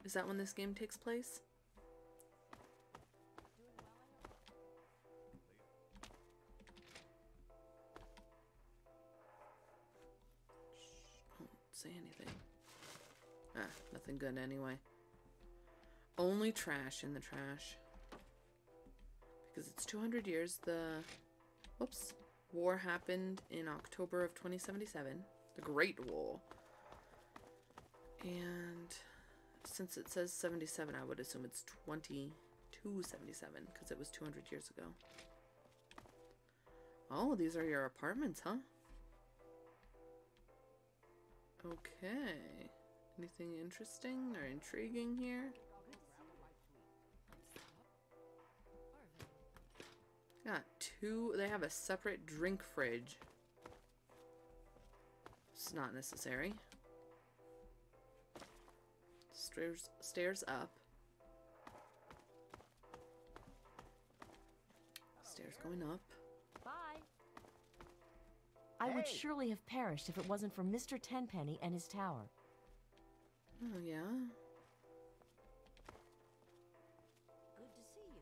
Is that when this game takes place? Don't say anything. Nothing good anyway. Only trash in the trash. Because it's 200 years. The war happened in October of 2077. The Great War. And since it says 77, I would assume it's 2277 because it was 200 years ago. Oh, these are your apartments, huh? Okay. Anything interesting or intriguing here? Got two. They have a separate drink fridge. It's not necessary. Stairs up. Stairs going up. Bye. I would surely have perished if it wasn't for Mr. Tenpenny and his tower. Oh, yeah? Good to see you.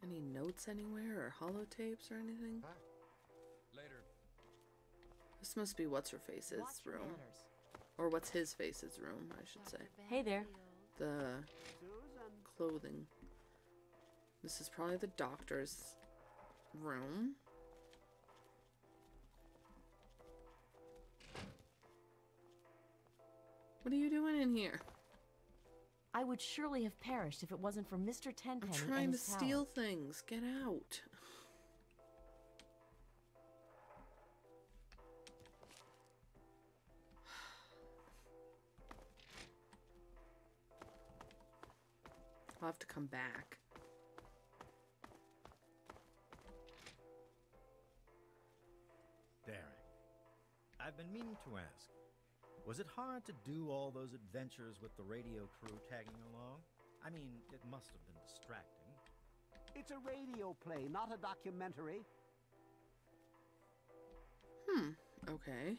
Any notes anywhere or holotapes or anything? Later. This must be what's-her-face's room. Or what's his face's room, I should say. Hey there. The clothing. This is probably the doctor's room. What are you doing in here? I would surely have perished if it wasn't for Mr. Tenpenny I'm trying and to his steal tower. things. Get out. I'll have to come back. Daring. I've been meaning to ask, was it hard to do all those adventures with the radio crew tagging along? I mean, it must have been distracting. It's a radio play, not a documentary. Okay.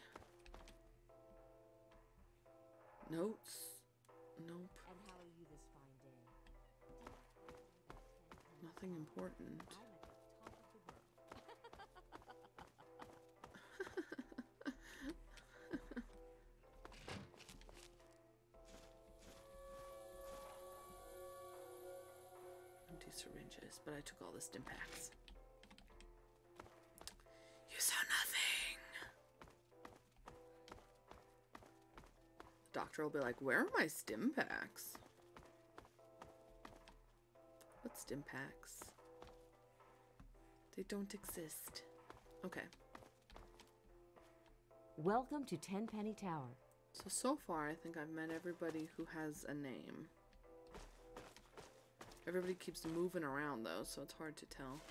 Notes. Nope. And how are you this fine day? Nothing important. Empty syringes, but I took all the stim packs. doctor will be like, where are my stim packs? What stim packs? They don't exist. Okay. Welcome to Tenpenny Tower. So far, I think I've met everybody who has a name. Everybody keeps moving around, though, so it's hard to tell.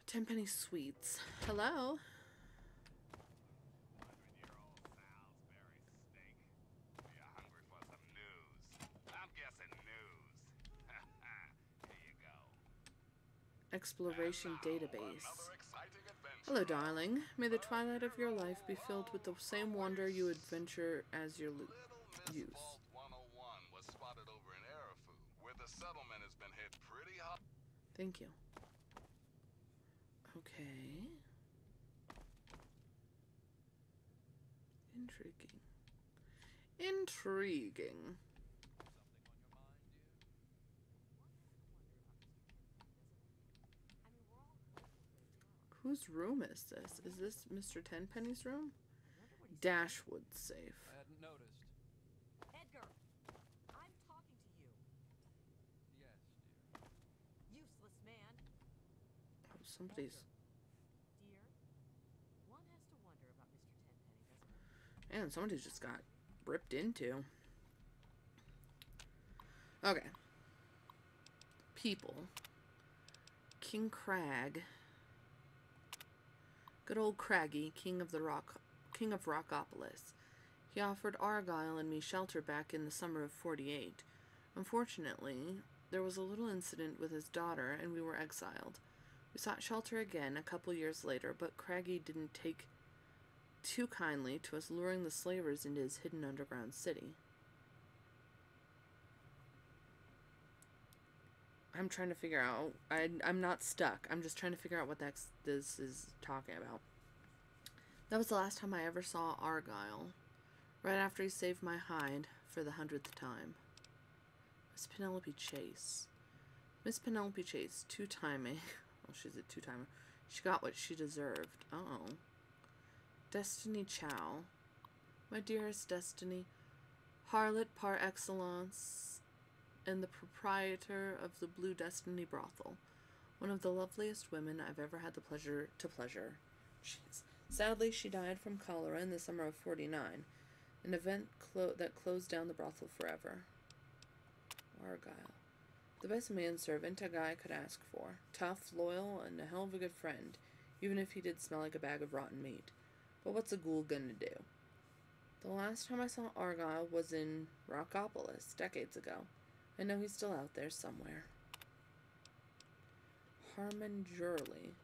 Tenpenny Sweets. Hello? Exploration database. Hello, darling. May the twilight of your life be filled with the same wonder you adventure as your use. Thank you. Okay. Intriguing. Intriguing. Whose room is this? Is this Mr. Tenpenny's room? Dashwood's safe. I hadn't noticed. Edgar, I'm talking to you. Yes, dear. Useless man. Oh, somebody's... Dear, one has to wonder about Mr. Tenpenny, doesn't it? Man, somebody just got ripped into. Okay. People. King Crag. Good old Craggy, King of Rockopolis. He offered Argyle and me shelter back in the summer of '48. Unfortunately, there was a little incident with his daughter, and we were exiled. We sought shelter again a couple years later, but Craggy didn't take too kindly to us luring the slavers into his hidden underground city. I'm trying to figure out... I'm not stuck. I'm just trying to figure out what this is talking about. That was the last time I ever saw Argyle. Right after he saved my hide for the 100th time. Miss Penelope Chase. Miss Penelope Chase, two-timing. Oh, she's a two-timer. She got what she deserved. Uh-oh. Destiny Chow. My dearest Destiny. Harlot par excellence. And the proprietor of the Blue Destiny brothel. One of the loveliest women I've ever had the pleasure to pleasure. Jeez. Sadly, she died from cholera in the summer of '49, an event that closed down the brothel forever. Argyle. The best manservant a guy could ask for. Tough, loyal, and a hell of a good friend, even if he did smell like a bag of rotten meat. But what's a ghoul gonna do? The last time I saw Argyle was in Rockopolis, decades ago. I know he's still out there somewhere. Harmon Jurley.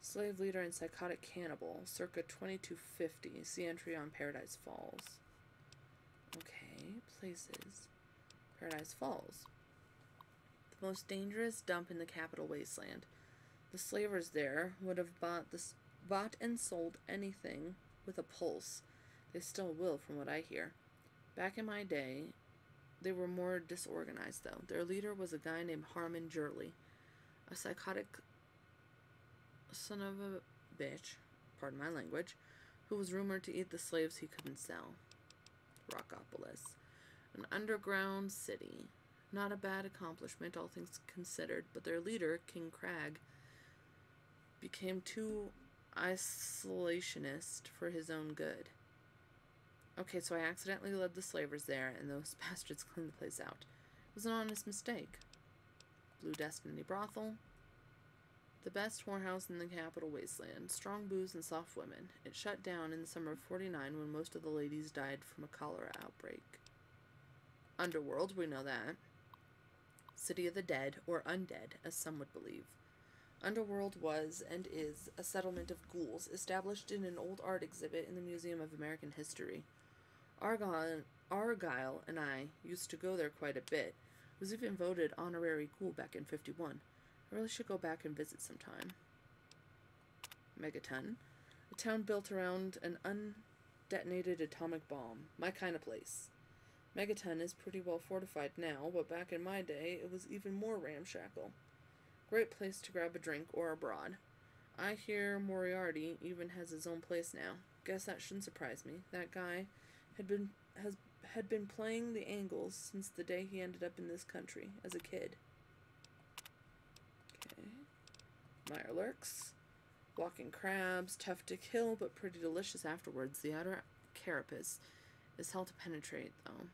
Slave leader and psychotic cannibal, circa 2250. See entry on Paradise Falls. Okay, places. Paradise Falls. The most dangerous dump in the capital wasteland. The slavers there would have bought and sold anything with a pulse. They still will, from what I hear. Back in my day, they were more disorganized, though. Their leader was a guy named Harmon Jurley, a psychotic son of a bitch, pardon my language, who was rumored to eat the slaves he couldn't sell. Rockopolis. An underground city. Not a bad accomplishment, all things considered, but their leader, King Crag, became too isolationist for his own good. Okay, so I accidentally led the slavers there, and those bastards cleaned the place out. It was an honest mistake. Blue Destiny brothel. The best whorehouse in the capital wasteland. Strong booze and soft women. It shut down in the summer of '49 when most of the ladies died from a cholera outbreak. Underworld, we know that. City of the dead, or undead, as some would believe. Underworld was, and is, a settlement of ghouls, established in an old art exhibit in the Museum of American History. Argyle and I used to go there quite a bit. Was even voted honorary ghoul back in '51. I really should go back and visit sometime. Megaton. A town built around an undetonated atomic bomb. My kind of place. Megaton is pretty well fortified now, but back in my day, it was even more ramshackle. Great place to grab a drink or abroad. I hear Moriarty even has his own place now. guess that shouldn't surprise me. That guy had been playing the angles since the day he ended up in this country as a kid. Okay. Mirelurks. Walking crabs, tough to kill, but pretty delicious afterwards. The outer carapace is hell to penetrate, though.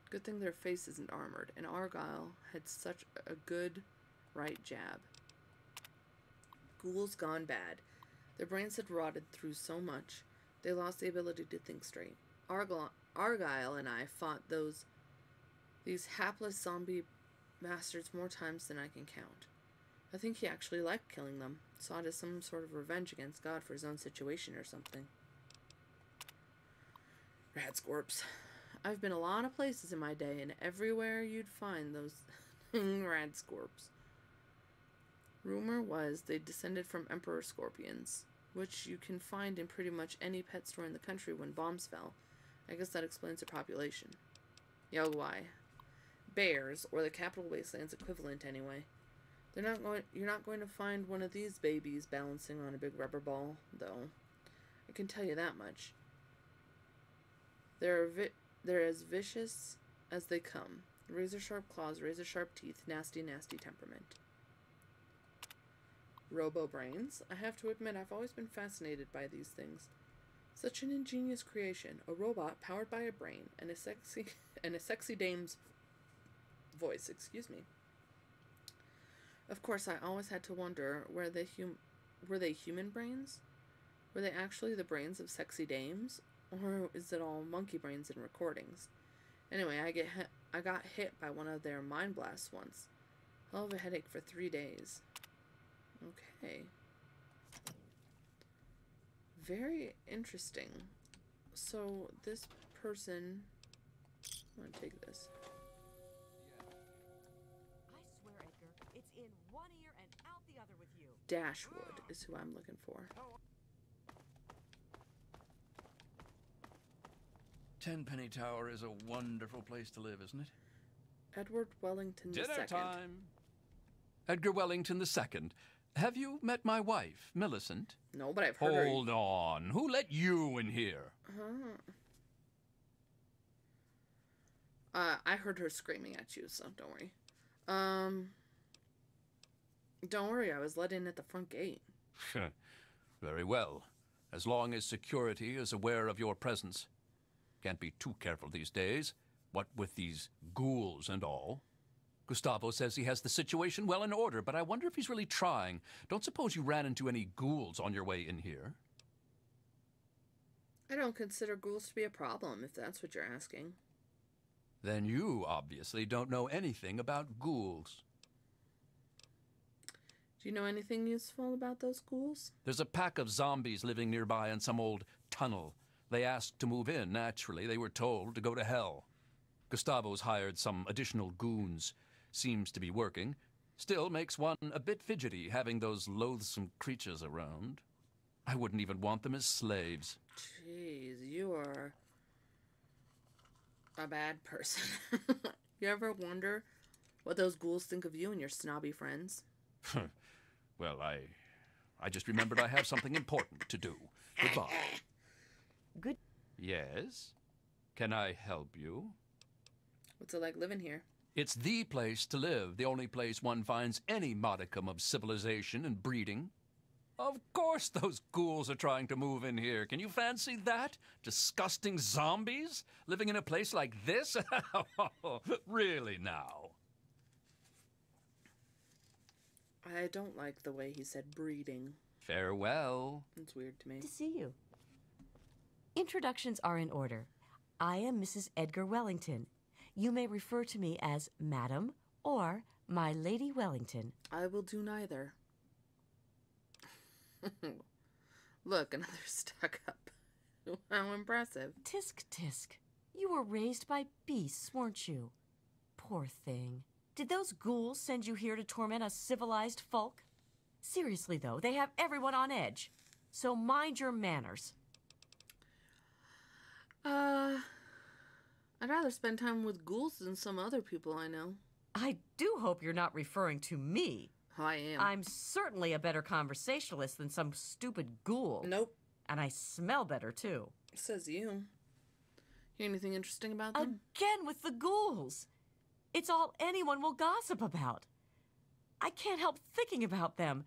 Good thing their face isn't armored, and Argyle had such a good right jab. Ghouls gone bad. Their brains had rotted through so much, they lost the ability to think straight. Argyle and I fought these hapless zombie bastards more times than I can count. I think he actually liked killing them, saw it as some sort of revenge against God for his own situation or something. Radscorps. I've been a lot of places in my day, and everywhere you'd find those Radscorps. Rumor was they descended from Emperor Scorpions, which you can find in pretty much any pet store in the country when bombs fell. I guess that explains their population. Yo, why? Bears, or the Capital Wasteland's equivalent anyway. You're not going to find one of these babies balancing on a big rubber ball, though. I can tell you that much. They're as vicious as they come. Razor-sharp claws, razor-sharp teeth, nasty, nasty temperament. Robo-brains. I have to admit, I've always been fascinated by these things. Such an ingenious creation. A robot powered by a brain and a sexy dame's voice. Excuse me. Of course, I always had to wonder, were they human brains? Were they actually the brains of sexy dames? Or is it all monkey brains in recordings? Anyway, I got hit by one of their mind blasts once. Hell of a headache for 3 days. Okay. Very interesting. So, this person... I'm gonna take this. It's in one ear and out the other with you. Dashwood is who I'm looking for. Tenpenny Tower is a wonderful place to live, isn't it? Edward Wellington II. Dinner time. Edgar Wellington II. Have you met my wife, Millicent? No, but I've heard her... Hold on. Who let you in here? I heard her screaming at you, so don't worry. Don't worry, I was let in at the front gate. Very well. As long as security is aware of your presence. Can't be too careful these days, what with these ghouls and all. Gustavo says he has the situation well in order, but I wonder if he's really trying. Don't suppose you ran into any ghouls on your way in here? I don't consider ghouls to be a problem, if that's what you're asking. Then you obviously don't know anything about ghouls. Do you know anything useful about those ghouls? There's a pack of zombies living nearby in some old tunnel. They asked to move in. Naturally, they were told to go to hell. Gustavo's hired some additional goons. Seems to be working. Still makes one a bit fidgety having those loathsome creatures around. I wouldn't even want them as slaves. Jeez, you are a bad person. You ever wonder what those ghouls think of you and your snobby friends? Well, I just remembered I have something important to do. Goodbye. Good. Yes? Can I help you? What's it like living here? It's the place to live, the only place one finds any modicum of civilization and breeding. Of course those ghouls are trying to move in here. Can you fancy that? Disgusting zombies living in a place like this? Really now? I don't like the way he said breeding. Farewell. It's weird to me. To see you. Introductions are in order. I am Mrs. Edgar Wellington. You may refer to me as Madam or My Lady Wellington. I will do neither. Look, another stuck-up. How impressive. Tisk, tisk. You were raised by beasts, weren't you? Poor thing. Did those ghouls send you here to torment us civilized folk? Seriously, though, they have everyone on edge. So mind your manners. I'd rather spend time with ghouls than some other people I know. I do hope you're not referring to me. I am. I'm certainly a better conversationalist than some stupid ghoul. Nope. And I smell better, too. Says you. Hear anything interesting about them? Again with the ghouls. It's all anyone will gossip about. I can't help thinking about them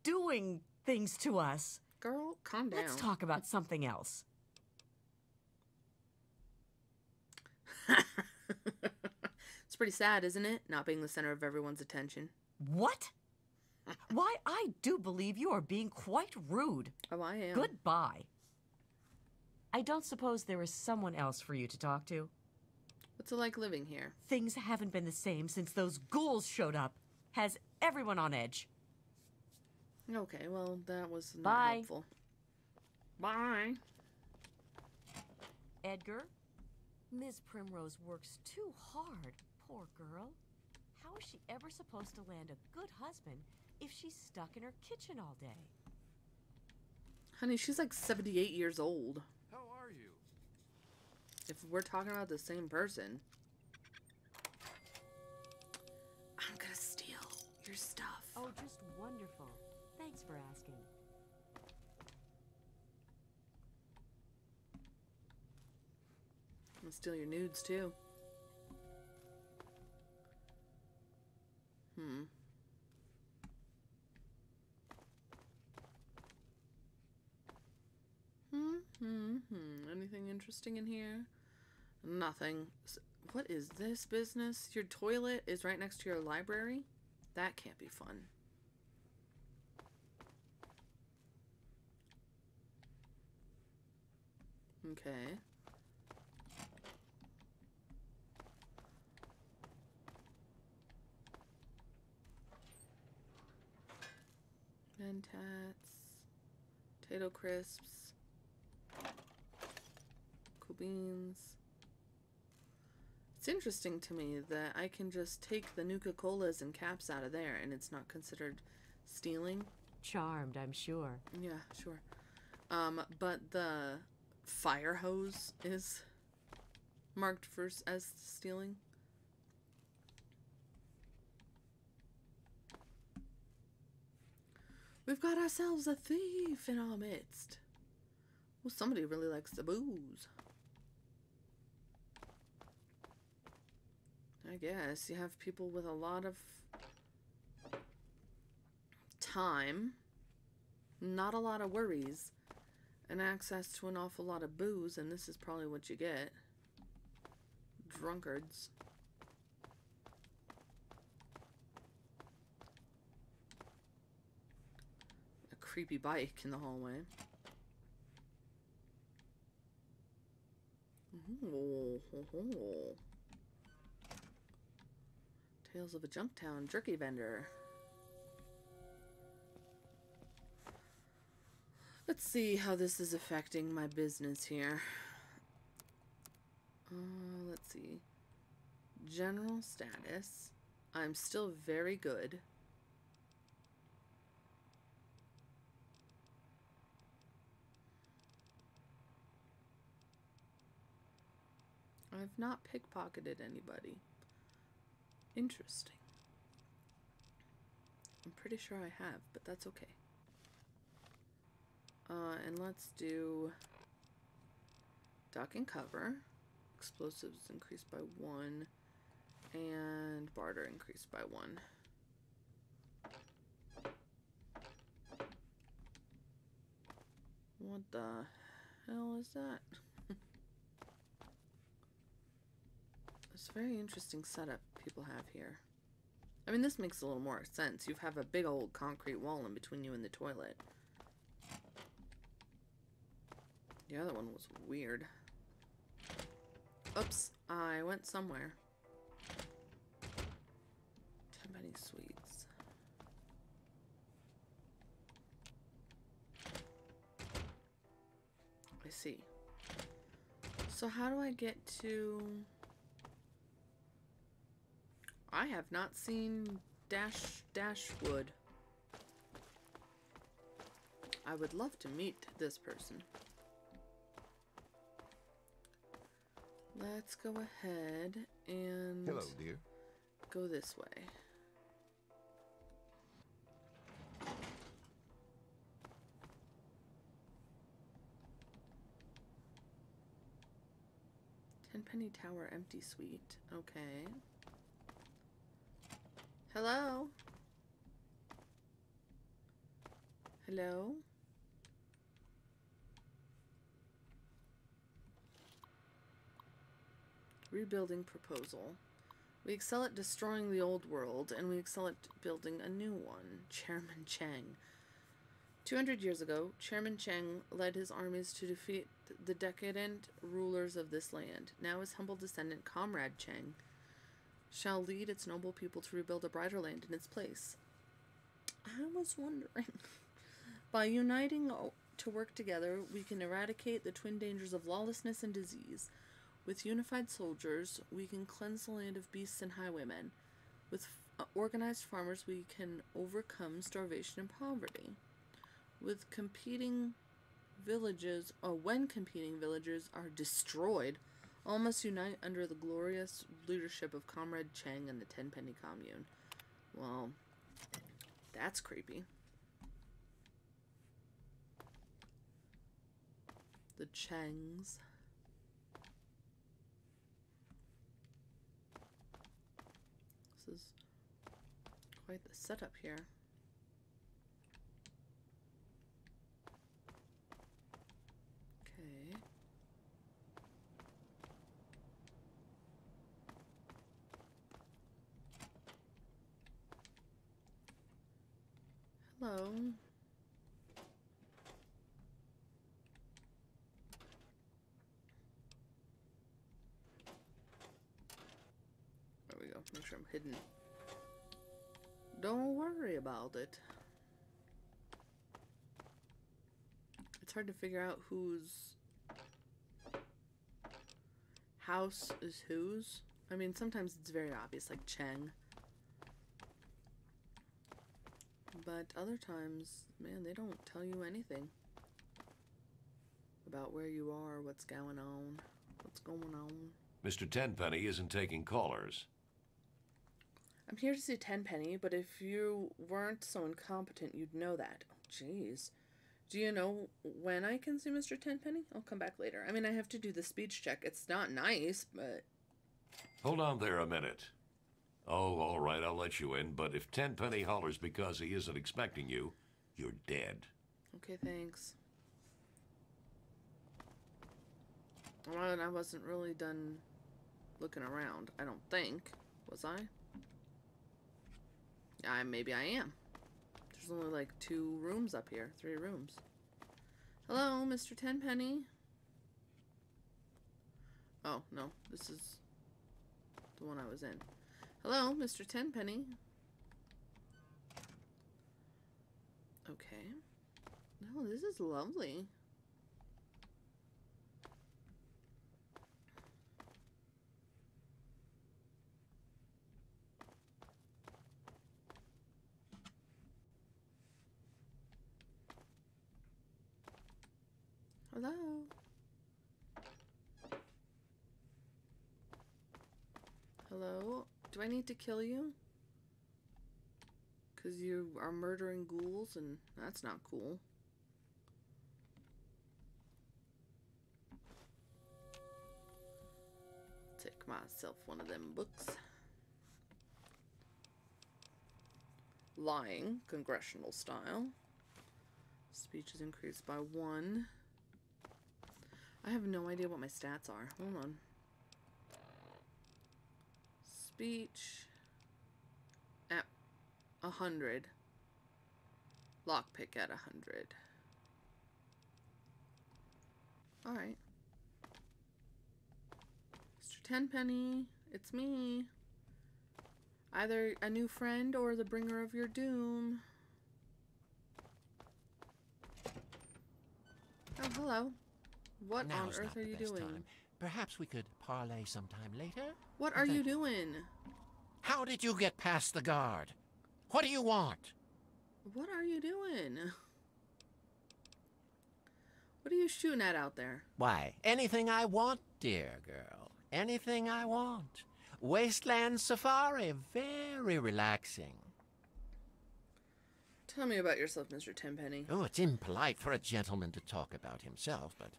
doing things to us. Girl, calm down. Let's talk about something else. It's pretty sad, isn't it? Not being the center of everyone's attention. What? Why, I do believe you are being quite rude. Oh, I am. Goodbye. I don't suppose there is someone else for you to talk to? What's it like living here? Things haven't been the same since those ghouls showed up. Has everyone on edge. Okay, well, that was not Bye. helpful. Bye. Edgar, Ms. Primrose works too hard. Poor girl. How is she ever supposed to land a good husband if she's stuck in her kitchen all day? Honey, she's like 78 years old. How are you? If we're talking about the same person. I'm gonna steal your stuff. Oh, just wonderful. Thanks for asking. I'm gonna steal your nudes, too. Anything interesting in here? Nothing. What is this business? Your toilet is right next to your library? That can't be fun. Okay. Mentats. Potato crisps. Cool beans. It's interesting to me that I can just take the Nuka-Colas and caps out of there and it's not considered stealing. Charmed, I'm sure. Yeah, sure. But the fire hose is marked as stealing. We've got ourselves a thief in our midst. Well, somebody really likes the booze. I guess you have people with a lot of time, not a lot of worries, and access to an awful lot of booze, and this is probably what you get. Drunkards. A creepy bike in the hallway. Ooh, ho, ho. Tales of a Junktown jerky vendor. Let's see how this is affecting my business here. Let's see. General status. I'm still very good. I've not pickpocketed anybody. Interesting. I'm pretty sure I have, but that's okay. And let's do duck and cover. Explosives increased by 1. And barter increased by 1. What the hell is that? It's a very interesting setup people have here. I mean, this makes a little more sense. You have a big old concrete wall in between you and the toilet. The other one was weird. Oops, I went somewhere. Tenpenny Sweets. I see. So how do I get to... I have not seen Dashwood. I would love to meet this person. Let's go ahead and... Hello, dear. Go this way. Tenpenny Tower empty suite. Okay. Hello? Hello? Rebuilding proposal. We excel at destroying the old world, and we excel at building a new one. Chairman Chang. 200 years ago, Chairman Chang led his armies to defeat the decadent rulers of this land. Now his humble descendant, Comrade Chang, shall lead its noble people to rebuild a brighter land in its place. I was wondering. By uniting to work together, we can eradicate the twin dangers of lawlessness and disease. With unified soldiers, we can cleanse the land of beasts and highwaymen. With organized farmers, we can overcome starvation and poverty. With competing villages, when competing villages are destroyed, all must unite under the glorious leadership of Comrade Chang and the Tenpenny Commune. Well, that's creepy. The Changs. This is quite the setup here. Okay. Hello. There we go. Make sure I'm hidden. Don't worry about it. It's hard to figure out whose house is whose. I mean, sometimes it's very obvious, like Cheng. But other times, man, they don't tell you anything about where you are, what's going on. Mr. Tenpenny isn't taking callers. I'm here to see Tenpenny, but if you weren't so incompetent, you'd know that. Oh, jeez. Do you know when I can see Mr. Tenpenny? I'll come back later. I mean, I have to do the speech check. It's not nice, but... Hold on there a minute. Oh, all right, I'll let you in, but if Tenpenny hollers because he isn't expecting you, you're dead. Okay, thanks. Well, I wasn't really done looking around, I don't think. Was I? Maybe I am. There's only like 2 rooms up here. 3 rooms. Hello, Mr. Tenpenny. Oh, no. This is the one I was in. Hello, Mr. Tenpenny. Okay. No, this is lovely. Hello. Hello? Do I need to kill you? Because you are murdering ghouls, and that's not cool. Take myself one of them books. Lying, congressional style. Speech is increased by 1. I have no idea what my stats are. Hold on. Speech at 100. Lockpick at 100. Alright. Mr. Tenpenny, it's me. Either a new friend or the bringer of your doom. Oh, hello. What on earth are you doing? Time. Perhaps we could parlay sometime later? What are you doing? How did you get past the guard? What do you want? What are you doing? What are you shooting at out there? Why, anything I want, dear girl. Anything I want. Wasteland safari, very relaxing. Tell me about yourself, Mr. Tenpenny. Oh, it's impolite for a gentleman to talk about himself, but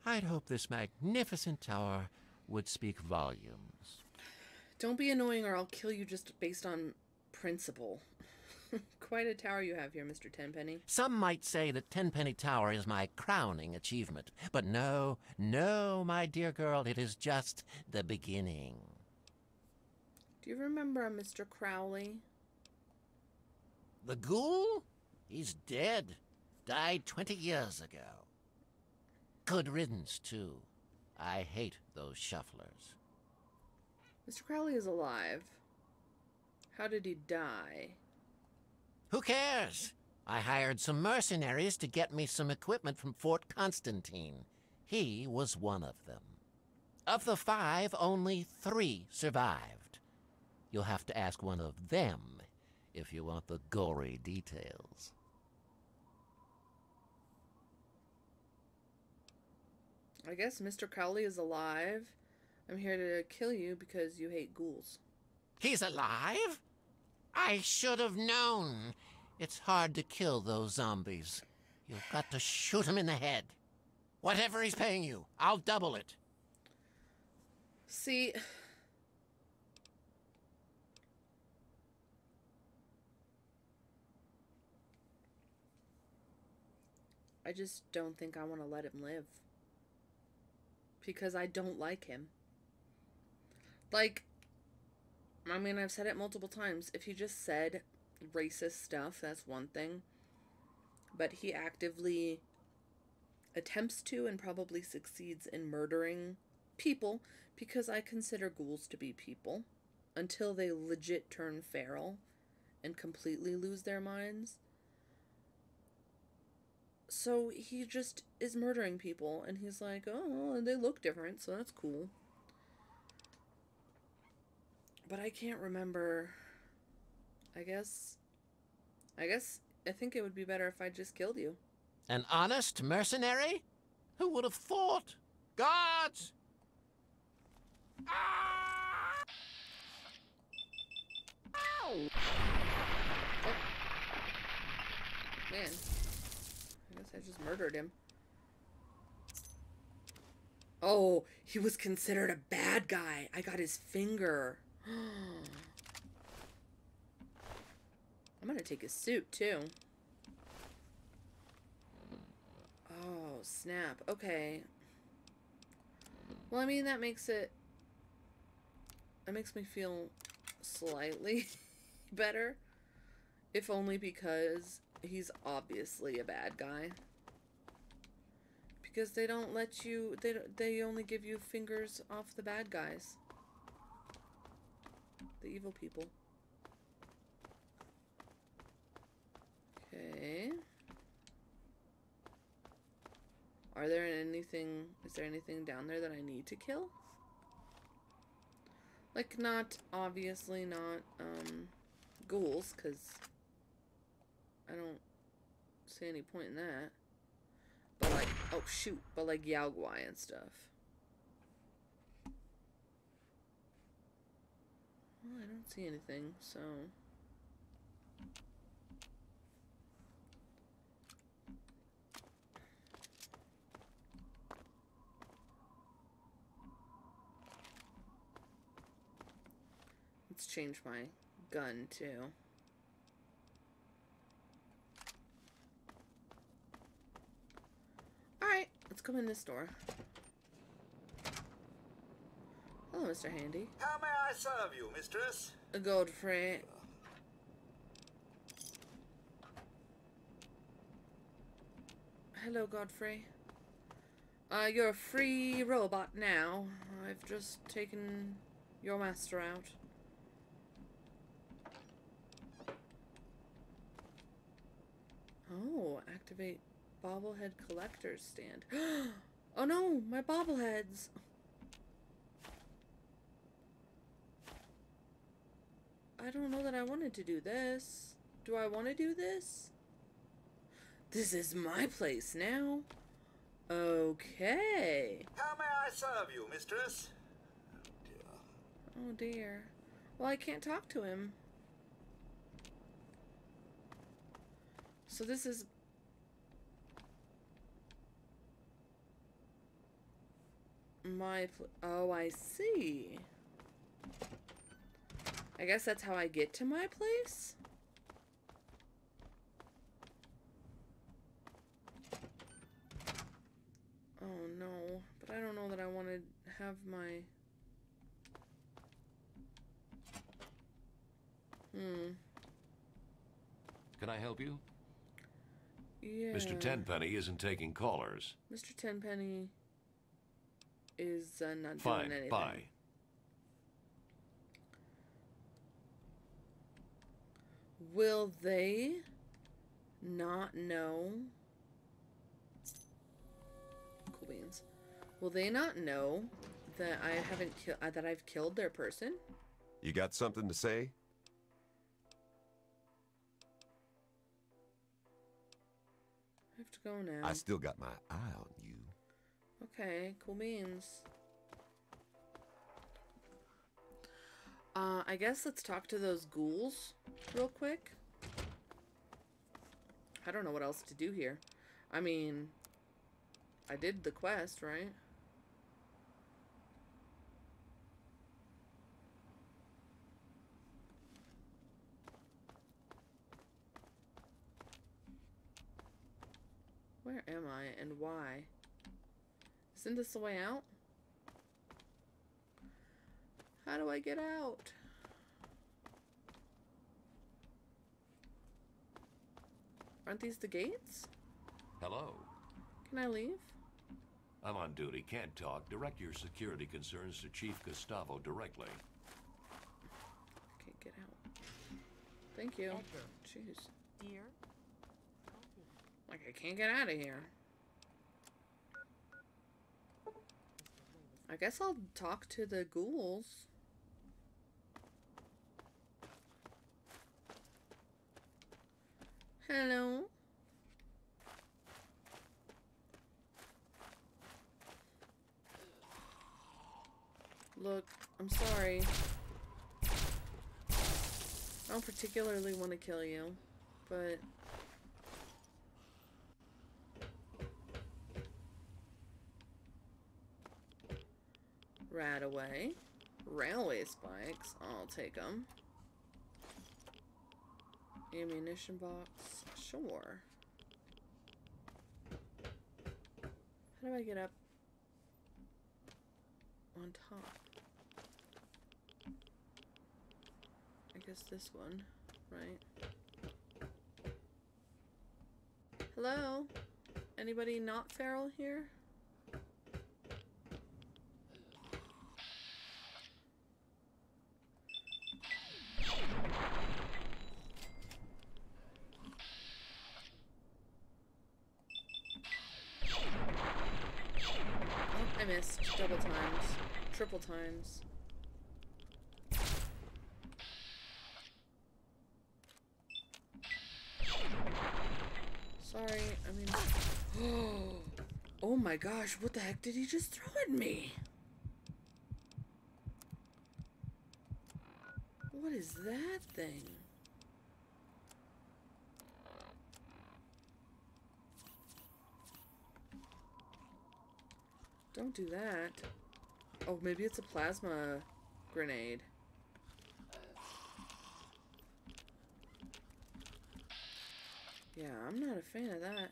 I'd hope this magnificent tower would speak volumes. Don't be annoying or I'll kill you just based on principle. Quite a tower you have here, Mr. Tenpenny. Some might say that Tenpenny Tower is my crowning achievement. But no, my dear girl, it is just the beginning. Do you remember Mr. Crowley? The ghoul? He's dead. Died 20 years ago. Good riddance, too. I hate those shufflers. Mr. Crowley is alive. How did he die? Who cares? I hired some mercenaries to get me some equipment from Fort Constantine. He was one of them. Of the 5, only 3 survived. You'll have to ask one of them if you want the gory details. I guess Mr. Crowley is alive. I'm here to kill you because you hate ghouls. He's alive? I should have known. It's hard to kill those zombies. You've got to shoot him in the head. Whatever he's paying you, I'll double it. See, I just don't think I want to let him live. Because I don't like him. Like, I mean, I've said it multiple times. If he just said racist stuff, that's one thing. But he actively attempts to and probably succeeds in murdering people because I consider ghouls to be people until they legit turn feral and completely lose their minds. So he just is murdering people and he's like, oh, and they look different, so that's cool. But I can't remember. I think it would be better if I just killed you. An honest mercenary? Who would have thought? Guards! Ah! Ow! Oh. Man. I guess I just murdered him. Oh, he was considered a bad guy. I got his finger. I'm gonna take his suit, too. Oh, snap. Okay. Well, I mean, that makes me feel slightly better. If only because he's obviously a bad guy. Because they don't let you, they only give you fingers off the bad guys. The evil people. Okay. Is there anything down there that I need to kill? Like, obviously not, ghouls, because I don't see any point in that. But like, oh shoot, but like Yaogwai and stuff. Well, I don't see anything, so... Let's change my gun, too. Alright, let's come in this door. Hello, Mr. Handy. How may I serve you, mistress? Godfrey. Hello, Godfrey. You're a free robot now. I've just taken your master out. Oh, activate bobblehead collector's stand. Oh no, my bobbleheads. I don't know that I wanted to do this. Do I want to do this? This is my place now. Okay. How may I serve you, mistress? Oh dear. Well, I can't talk to him. So this is... Oh, I see. I guess that's how I get to my place? Oh no, but I don't know that I want to have my... Can I help you? Yeah. Mr. Tenpenny isn't taking callers. Mr. Tenpenny is not Fine, doing anything. bye. Will they not know? Cool beans. Will they not know that I haven't that I've killed their person? You got something to say? I have to go now. I still got my eye on you. Okay, cool beans. I guess let's talk to those ghouls real quick. I don't know what else to do here. I mean, I did the quest, right? Where am I and why? Isn't this the way out? How do I get out? Aren't these the gates? Hello. Can I leave? I'm on duty. Can't talk. Direct your security concerns to Chief Gustavo directly. Okay, get out. Thank you. Jeez. Dear? Like, I can't get out of here. I guess I'll talk to the ghouls. Hello? Look, I'm sorry. I don't particularly want to kill you, but... Right away. Railway spikes. I'll take them. Ammunition box. Sure. How do I get up on top? I guess this one, right? Hello? Anybody not feral here? I missed double times, triple times. Sorry, I mean... Oh my gosh, what the heck did he just throw at me? What is that thing? Don't do that. Oh, maybe it's a plasma grenade. Yeah, I'm not a fan of that.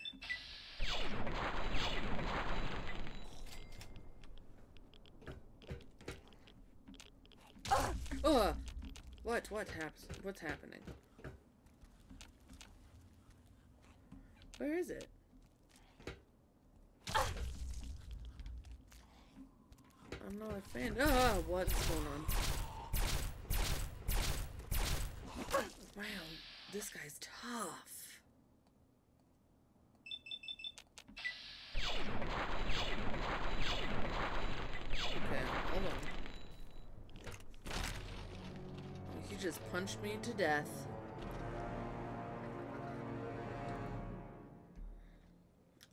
Oh! What's happening? Where is it? I'm not a fan. Oh, what's going on? Wow, this guy's tough. Okay, hold on. He just punched me to death.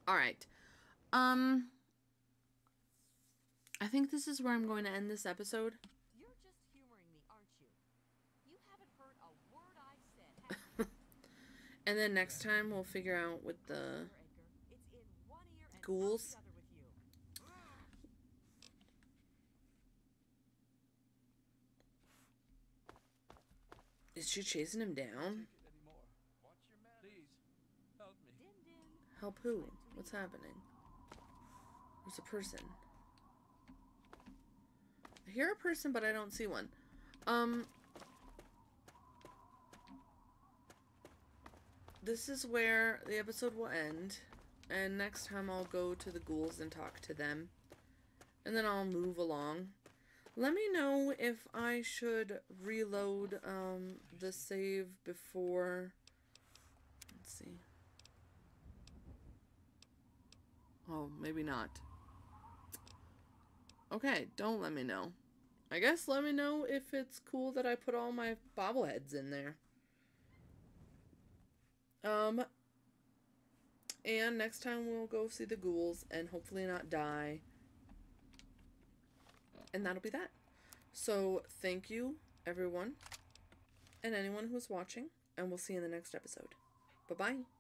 Alright. I think this is where I'm going to end this episode. You're just humoring me, aren't you? You haven't heard a word I've said. And then next time we'll figure out with the ghouls. Is she chasing him down? Help who? What's happening? There's a person. I hear a person, but I don't see one. This is where the episode will end. And next time I'll go to the ghouls and talk to them. And then I'll move along. Let me know if I should reload the save before... Let's see. Oh, maybe not. Okay, don't let me know. I guess let me know if it's cool that I put all my bobbleheads in there. And next time we'll go see the ghouls and hopefully not die. And that'll be that. So, thank you, everyone, and anyone who's watching, and we'll see you in the next episode. Bye-bye.